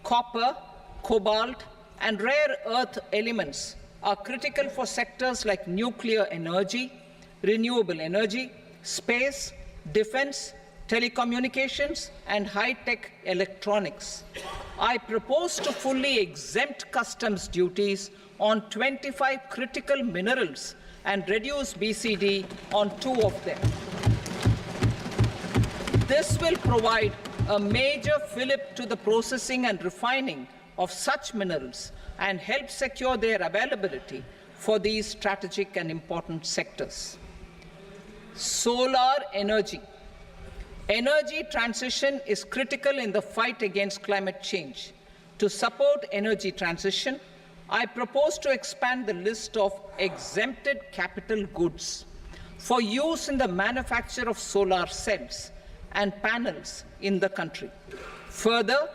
copper, cobalt, and rare earth elements are critical for sectors like nuclear energy, renewable energy, space, defense, telecommunications, and high-tech electronics. I propose to fully exempt customs duties on 25 critical minerals and reduce BCD on 2 of them. This will provide a major fillip to the processing and refining of such minerals and help secure their availability for these strategic and important sectors. Solar energy. Energy transition is critical in the fight against climate change. To support energy transition, I propose to expand the list of exempted capital goods for use in the manufacture of solar cells and panels in the country. Further,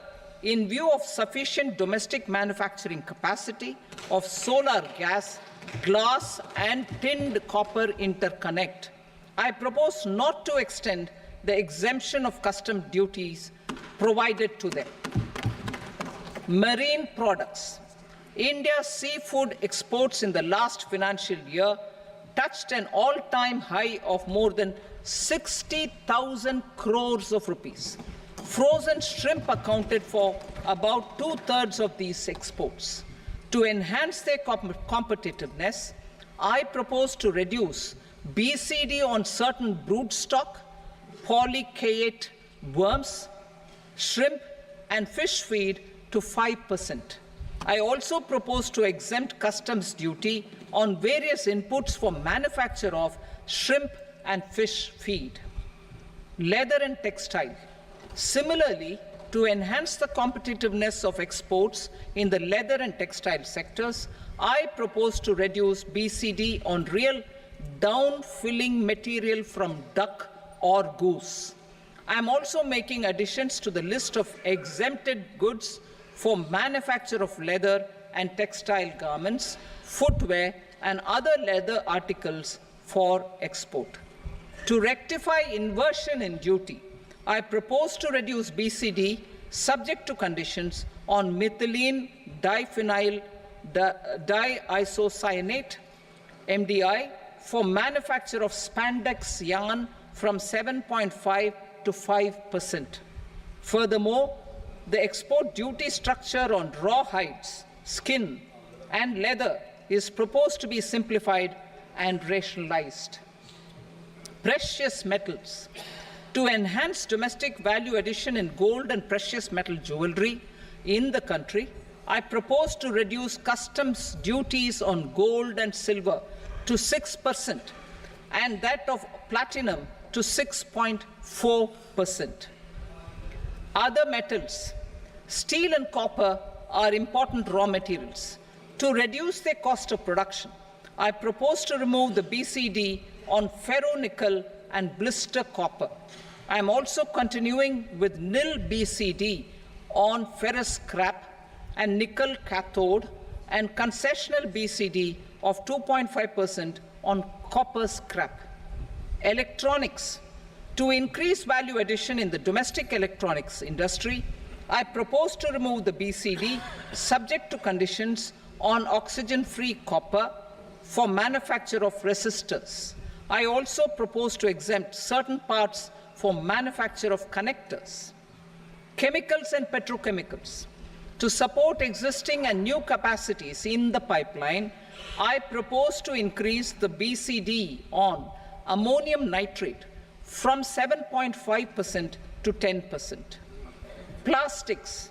in view of sufficient domestic manufacturing capacity of solar gas, glass, and tinned copper interconnect, I propose not to extend the exemption of customs duties provided to them. Marine products. India's seafood exports in the last financial year touched an all-time high of more than 60,000 crores of rupees. Frozen shrimp accounted for about 2/3 of these exports. To enhance their competitiveness, I propose to reduce BCD on certain broodstock, polychaete worms, shrimp, and fish feed to 5%. I also propose to exempt customs duty on various inputs for manufacture of shrimp and fish feed. Leather and textile. Similarly, to enhance the competitiveness of exports in the leather and textile sectors, I propose to reduce BCD on real down-filling material from duck or goose. I am also making additions to the list of exempted goods for manufacture of leather and textile garments, footwear, and other leather articles for export. To rectify inversion in duty, I propose to reduce BCD subject to conditions on methylene diphenyl diisocyanate, MDI, for manufacture of spandex yarn from 7.5 to 5%. Furthermore, the export duty structure on raw hides, skin, and leather is proposed to be simplified and rationalized. precious metals. To enhance domestic value addition in gold and precious metal jewelry in the country, I propose to reduce customs duties on gold and silver to 6% and that of platinum to 6.4%. Other metals, steel and copper, are important raw materials. To reduce their cost of production, I propose to remove the BCD on ferronickel and blister copper. I am also continuing with nil BCD on ferrous scrap and nickel cathode and concessional BCD of 2.5% on copper scrap. Electronics. To increase value addition in the domestic electronics industry, I propose to remove the BCD subject to conditions on oxygen-free copper for manufacture of resistors. I also propose to exempt certain parts for manufacture of connectors. Chemicals and petrochemicals. To support existing and new capacities in the pipeline, I propose to increase the BCD on ammonium nitrate from 7.5% to 10%. Plastics.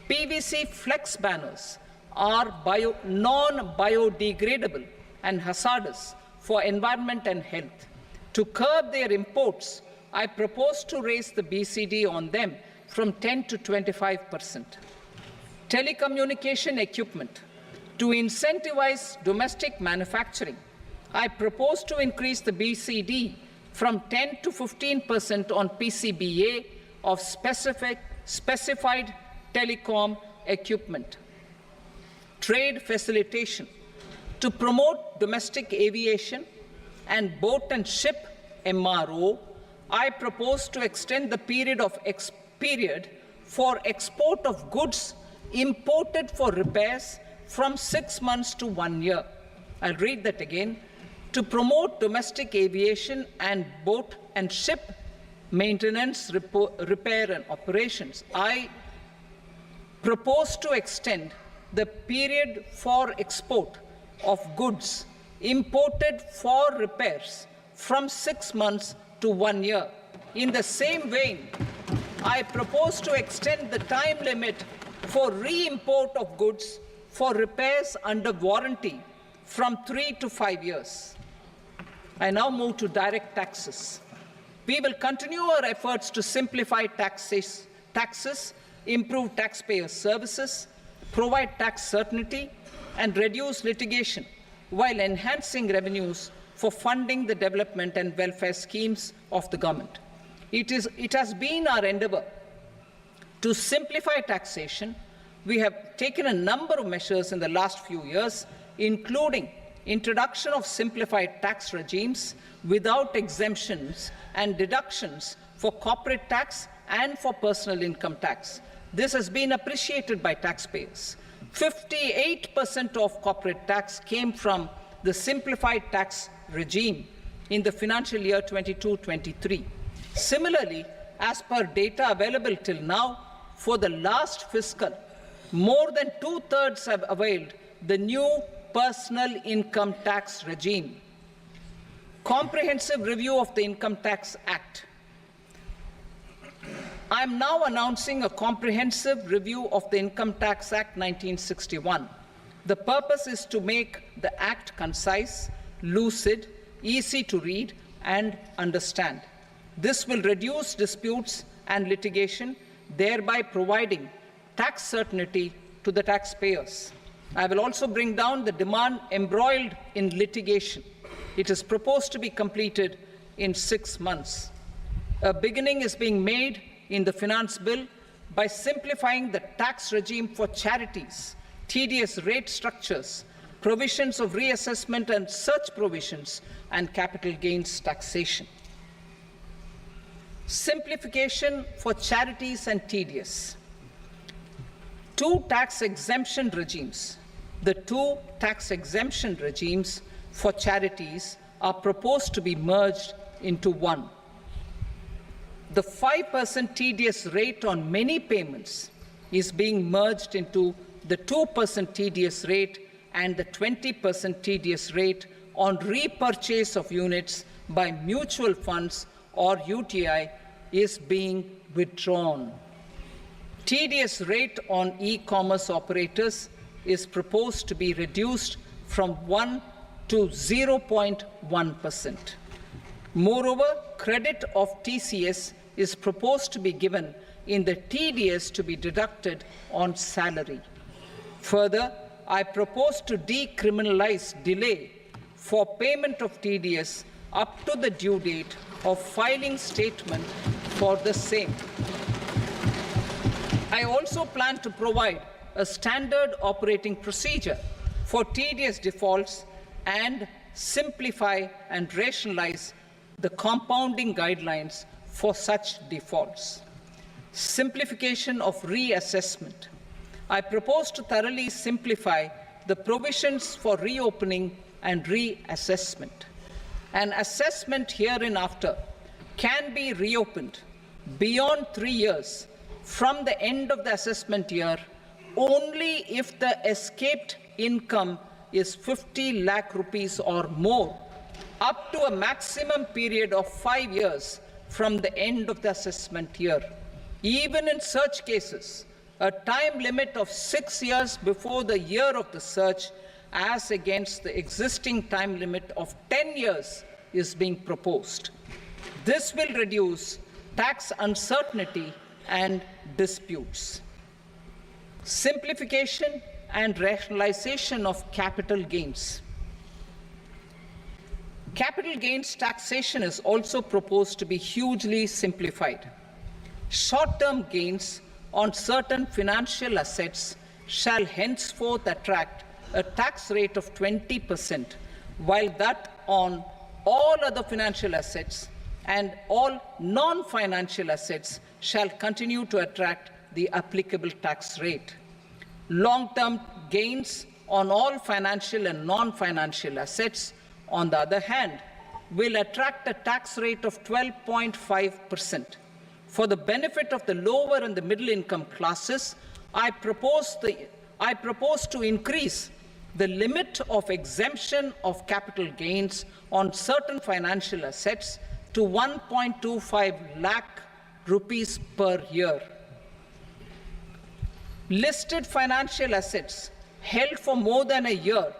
PVC flex banners are non-biodegradable and hazardous for environment and health. To curb their imports, I propose to raise the BCD on them from 10 to 25%. Telecommunication equipment. To incentivize domestic manufacturing, I propose to increase the BCD from 10 to 15% on PCBA of specified telecom equipment. Trade facilitation. To promote domestic aviation and boat and ship MRO, I propose to extend the period for export of goods imported for repairs from 6 months to 1 year. I'll read that again. To promote domestic aviation and boat and ship maintenance, repair and operations, I propose to extend the period for export of goods imported for repairs from 6 months to 1 year. In the same vein, I propose to extend the time limit for re-import of goods for repairs under warranty from 3 to 5 years. I now move to direct taxes. We will continue our efforts to simplify taxes, improve taxpayer services, provide tax certainty, and reduce litigation while enhancing revenues for funding the development and welfare schemes of the government. It has been our endeavor to simplify taxation. We have taken a number of measures in the last few years, including introduction of simplified tax regimes without exemptions and deductions for corporate tax and for personal income tax. This has been appreciated by taxpayers. 58% of corporate tax came from the simplified tax regime in the financial year 22-23. Similarly, as per data available till now, for the last fiscal, more than 2/3 have availed the new personal income tax regime. Comprehensive review of the Income Tax Act. I am now announcing a comprehensive review of the Income Tax Act 1961. The purpose is to make the Act concise, lucid, easy to read and understand. This will reduce disputes and litigation, thereby providing tax certainty to the taxpayers. I will also bring down the demand embroiled in litigation. It is proposed to be completed in 6 months. A beginning is being made in the Finance Bill by simplifying the tax regime for charities, tedious rate structures, provisions of reassessment and such provisions, and capital gains taxation. Simplification for charities and tedious. The two tax exemption regimes for charities are proposed to be merged into one. The 5% tedious rate on many payments is being merged into the 2% tedious rate and the 20% tedious rate on repurchase of units by mutual funds or UTI is being withdrawn. TDS rate on e-commerce operators is proposed to be reduced from 1 to 0.1%. Moreover, credit of TCS is proposed to be given in the TDS to be deducted on salary. Further, I propose to decriminalize delay for payment of TDS up to the due date of filing statement for the same. I also plan to provide a standard operating procedure for TDS defaults and simplify and rationalize the compounding guidelines for such defaults. Simplification of reassessment. I propose to thoroughly simplify the provisions for reopening and reassessment. An assessment hereinafter can be reopened beyond 3 years from the end of the assessment year only if the escaped income is 50 lakh rupees or more, up to a maximum period of 5 years from the end of the assessment year. Even in such cases, a time limit of 6 years before the year of the search, as against the existing time limit of 10 years, is being proposed. This will reduce tax uncertainty and disputes. Simplification and rationalization of capital gains. Capital gains taxation is also proposed to be hugely simplified. Short-term gains on certain financial assets shall henceforth attract a tax rate of 20%, while that on all other financial assets and all non-financial assets shall continue to attract the applicable tax rate. Long-term gains on all financial and non-financial assets, on the other hand, will attract a tax rate of 12.5%. For the benefit of the lower and the middle income classes, I propose to increase the limit of exemption of capital gains on certain financial assets to 1.25 lakh rupees per year. Listed financial assets held for more than a year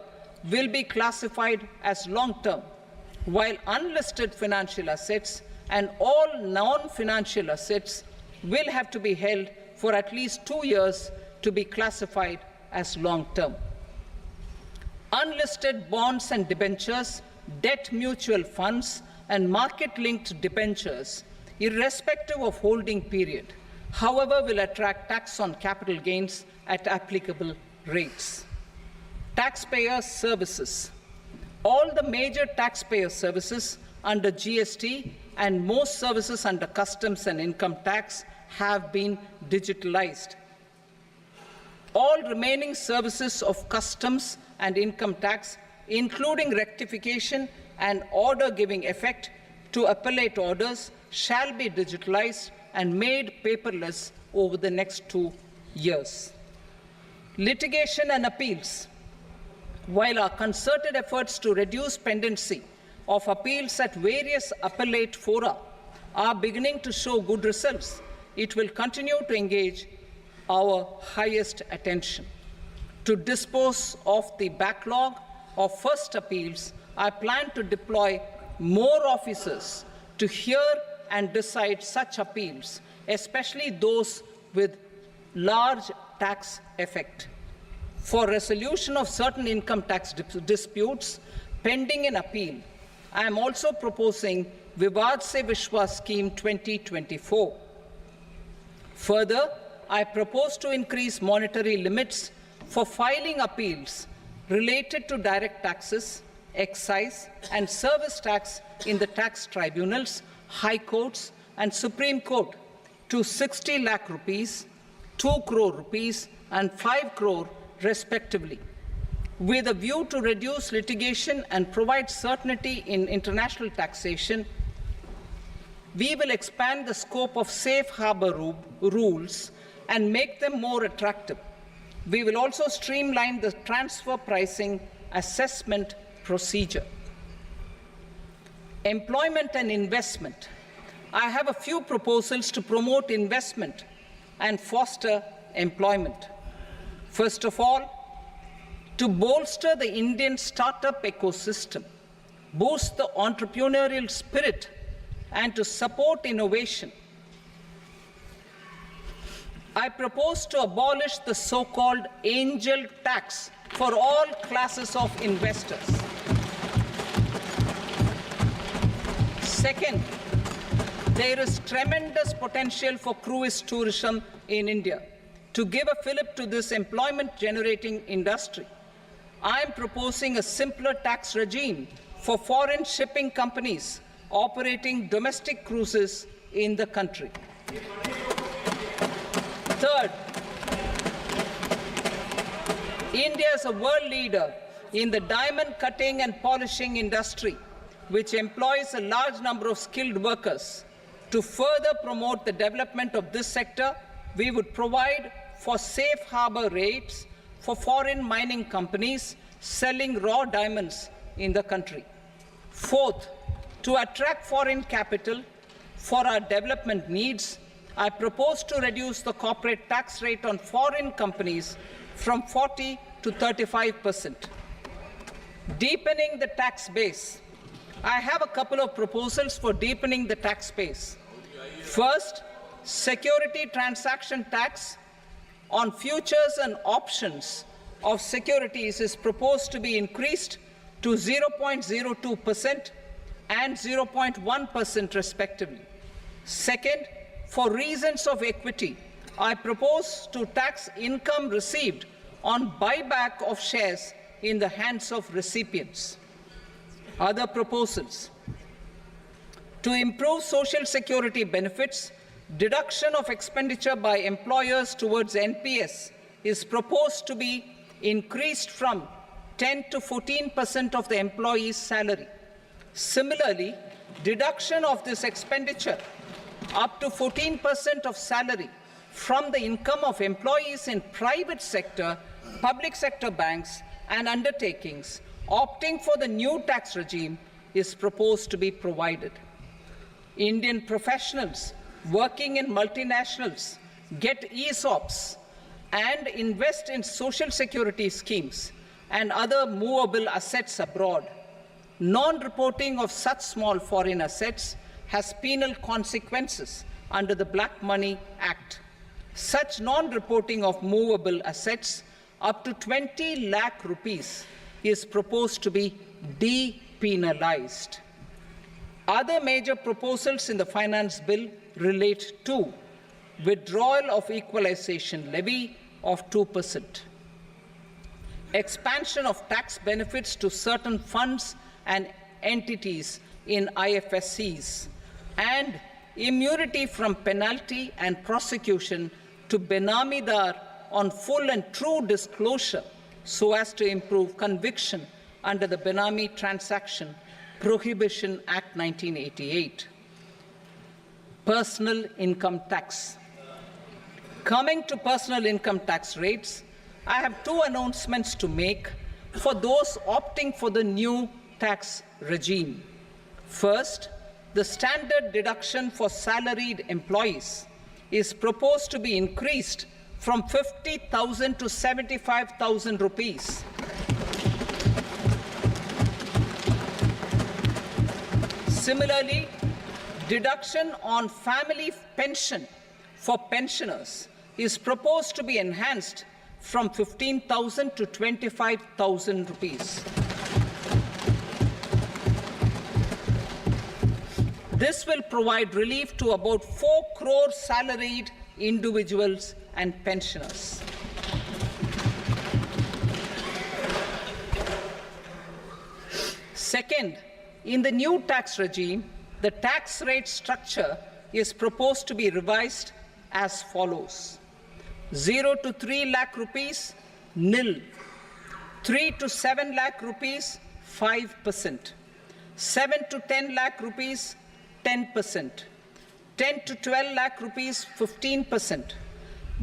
will be classified as long-term, while unlisted financial assets and all non-financial assets will have to be held for at least 2 years to be classified as long-term. Unlisted bonds and debentures, debt mutual funds, and market-linked debentures, irrespective of holding period, however, will attract tax on capital gains at applicable rates. Taxpayer services. All the major taxpayer services under GST and most services under customs and income tax have been digitalized. All remaining services of customs and income tax, including rectification and order giving effect to appellate orders, shall be digitalized and made paperless over the next 2 years. Litigation and appeals. While our concerted efforts to reduce pendency of appeals at various appellate fora are beginning to show good results, it will continue to engage our highest attention. To dispose of the backlog of first appeals, I plan to deploy more officers to hear and decide such appeals, especially those with large tax effect. For resolution of certain income tax disputes pending in appeal, I am also proposing Vivad Se Vishwas Scheme 2024. Further, I propose to increase monetary limits for filing appeals related to direct taxes, excise, and service tax in the tax tribunals, high courts, and Supreme Court to 60 lakh rupees, 2 crore rupees, and 5 crore respectively. With a view to reduce litigation and provide certainty in international taxation, we will expand the scope of safe harbor rules and make them more attractive. We will also streamline the transfer pricing assessment procedure. Employment and investment. I have a few proposals to promote investment and foster employment. First of all, to bolster the Indian startup ecosystem, boost the entrepreneurial spirit, and to support innovation, I propose to abolish the so-called angel tax for all classes of investors. Second, there is tremendous potential for cruise tourism in India. To give a fillip to this employment-generating industry, I am proposing a simpler tax regime for foreign shipping companies operating domestic cruises in the country. Third, India is a world leader in the diamond cutting and polishing industry, which employs a large number of skilled workers. To further promote the development of this sector, we would provide for safe harbor rates for foreign mining companies selling raw diamonds in the country. Fourth, to attract foreign capital for our development needs, I propose to reduce the corporate tax rate on foreign companies from 40 to 35%. Deepening the tax base. I have a couple of proposals for deepening the tax base. First, security transaction tax on futures and options of securities is proposed to be increased to 0.02% and 0.1% respectively. Second, for reasons of equity, I propose to tax income received on buyback of shares in the hands of recipients. Other proposals. To improve social security benefits, deduction of expenditure by employers towards NPS is proposed to be increased from 10 to 14% of the employee's salary. Similarly, deduction of this expenditure up to 14% of salary from the income of employees in private sector, public sector banks and undertakings opting for the new tax regime is proposed to be provided. Indian professionals working in multinationals get ESOPs and invest in social security schemes and other movable assets abroad. Non-reporting of such small foreign assets has penal consequences under the Black Money Act. Such non-reporting of movable assets up to 20 lakh rupees is proposed to be depenalized. Other major proposals in the finance bill relate to withdrawal of equalization levy of 2%, expansion of tax benefits to certain funds and entities in IFSCs, and immunity from penalty and prosecution to Benamidar on full and true disclosure so as to improve conviction under the Benami Transaction Prohibition Act 1988. Personal income tax. Coming to personal income tax rates, I have two announcements to make for those opting for the new tax regime. First, the standard deduction for salaried employees is proposed to be increased from 50,000 to 75,000 rupees. Similarly, deduction on family pension for pensioners is proposed to be enhanced from 15,000 to 25,000 rupees. This will provide relief to about 4 crore salaried individuals and pensioners. Second, in the new tax regime, the tax rate structure is proposed to be revised as follows: 0 to 3 lakh rupees, nil; 3 to 7 lakh rupees, 5%; 7 to 10 lakh rupees, 10%; 10 to 12 lakh rupees, 15%;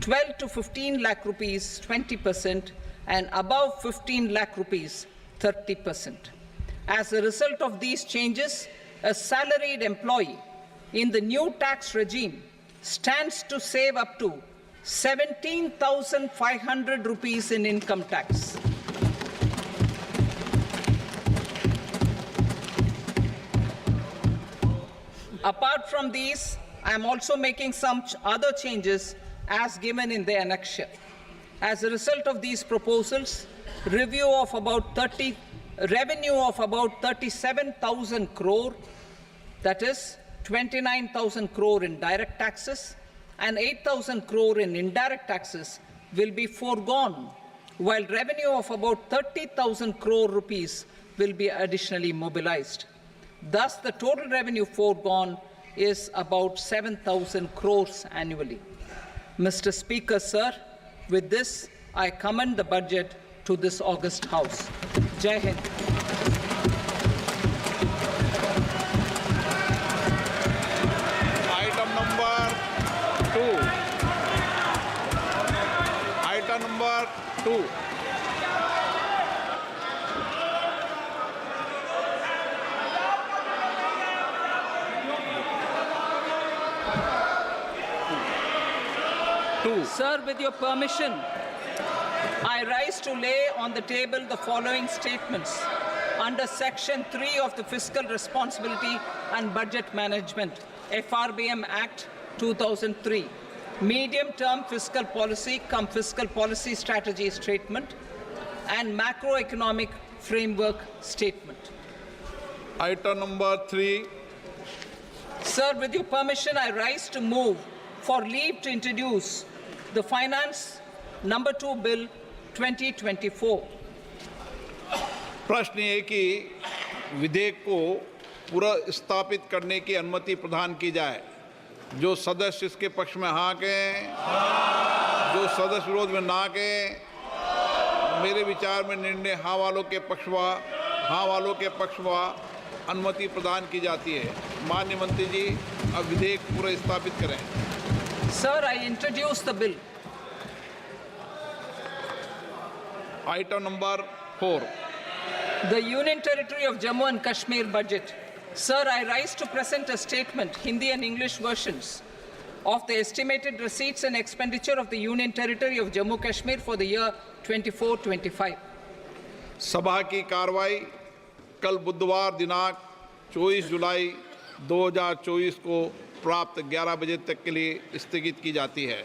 12 to 15 lakh rupees, 20%; and above 15 lakh rupees, 30%. As a result of these changes, a salaried employee in the new tax regime stands to save up to 17,500 rupees in income tax. Apart from these, I am also making some other changes as given in the annexure. As a result of these proposals, revenue of about 37,000 crore, that is 29,000 crore in direct taxes and 8,000 crore in indirect taxes will be foregone, while revenue of about 30,000 crore rupees will be additionally mobilized. Thus, the total revenue foregone is about 7,000 crores annually. Mr. Speaker, sir, with this, I commend the budget to this august House. Jai Hind. Item number 2. Item number 2. Sir, with your permission, I rise to lay on the table the following statements under Section 3 of the Fiscal Responsibility and Budget Management, FRBM Act 2003, Medium-Term Fiscal Policy cum Fiscal Policy Strategy Statement, and Macroeconomic Framework Statement. Item number 3. Sir, with your permission, I rise to move for leave to introduce the Finance Number 2 Bill 2024. प्रश्न ये कि विधेयक को पुनर्स्थापित करने की अनुमति प्रदान की जाए। जो सदस्य इसके पक्ष में हाँ कहें, जो सदस्य विरोध में ना कहें, मेरे विचार में निर्णय हाँ वालों के पक्ष में अनुमति प्रदान की जाती है। माननीय मंत्री जी, अब विधेयक पुनर्स्थापित करें। Sir, I introduce the bill. Item number 4. The Union Territory of Jammu and Kashmir budget. Sir, I rise to present a statement, Hindi and English versions, of the estimated receipts and expenditure of the Union Territory of Jammu and Kashmir for the year 24-25. सभा की कार्रवाई कल बुधवार दिनांक 24 जुलाई 2024 को प्राप्त 11 बजे तक के लिए स्थगित की जाती है।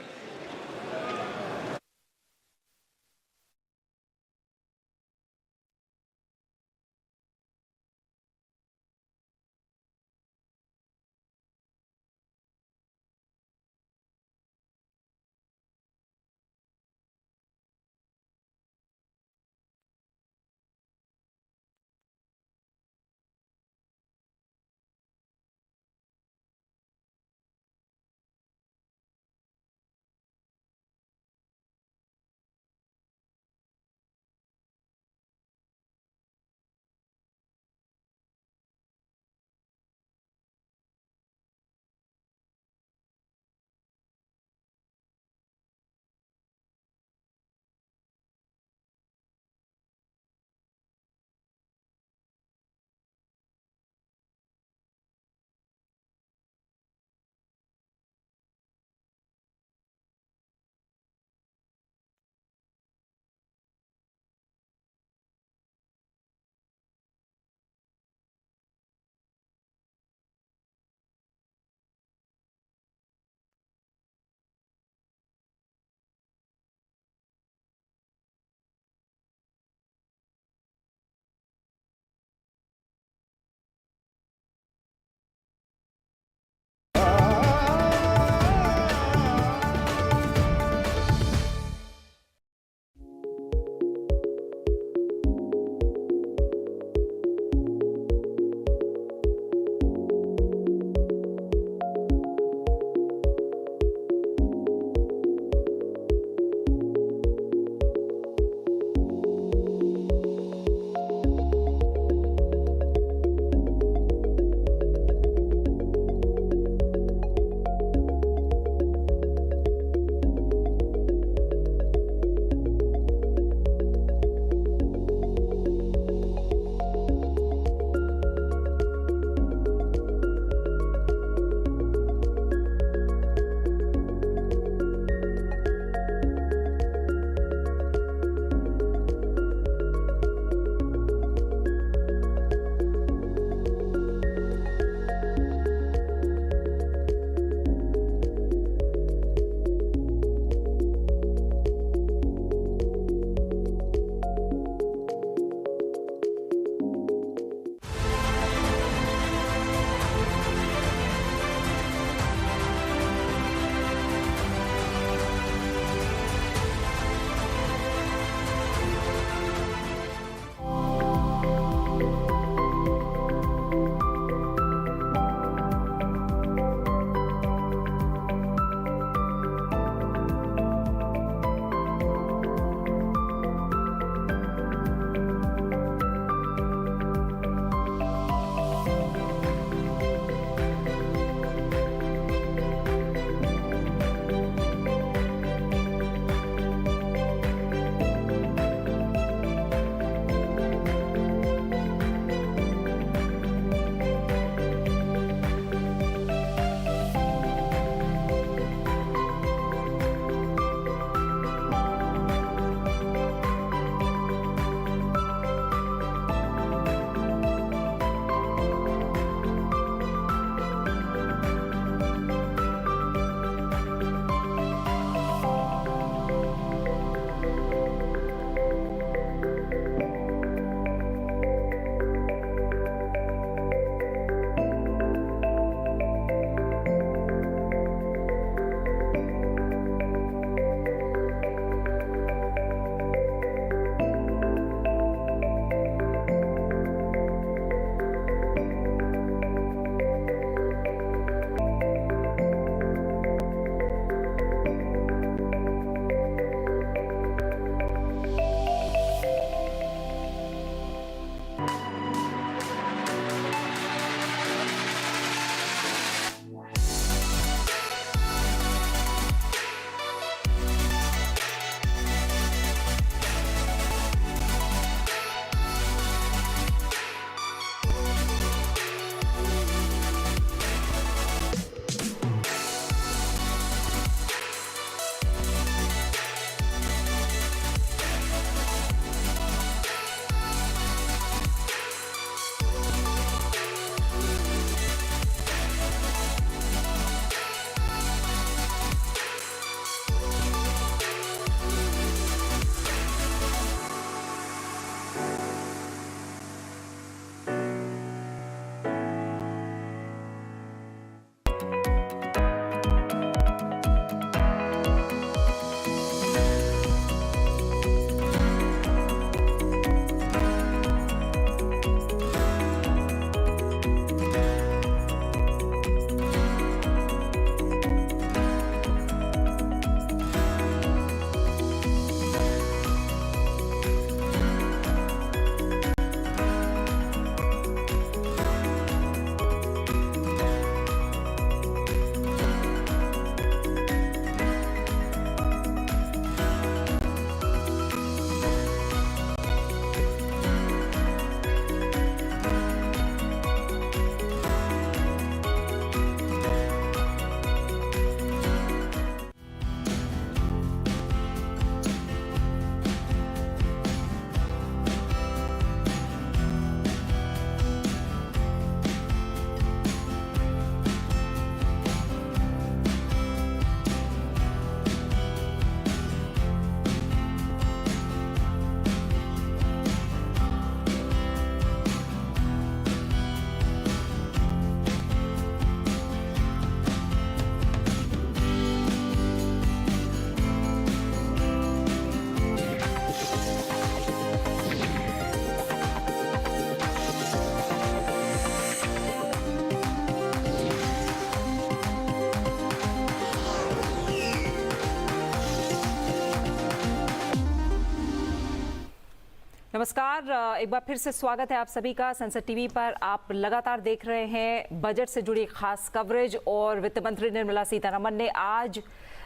नमस्कार, एक बार फिर से स्वागत है आप सभी का संसद टीवी पर। आप लगातार देख रहे हैं बजट से जुड़ी खास कवरेज और वित्त मंत्री निर्मला सीतारमण ने आज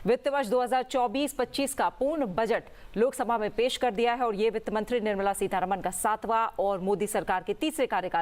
वित्त वर्ष 2024-25 का पूर्ण बजट लोकसभा में पेश कर दिया है और ये वित्त मंत्री निर्मला सीतारमण का 7वां और मोदी सरकार के तीसरे कार्यकाल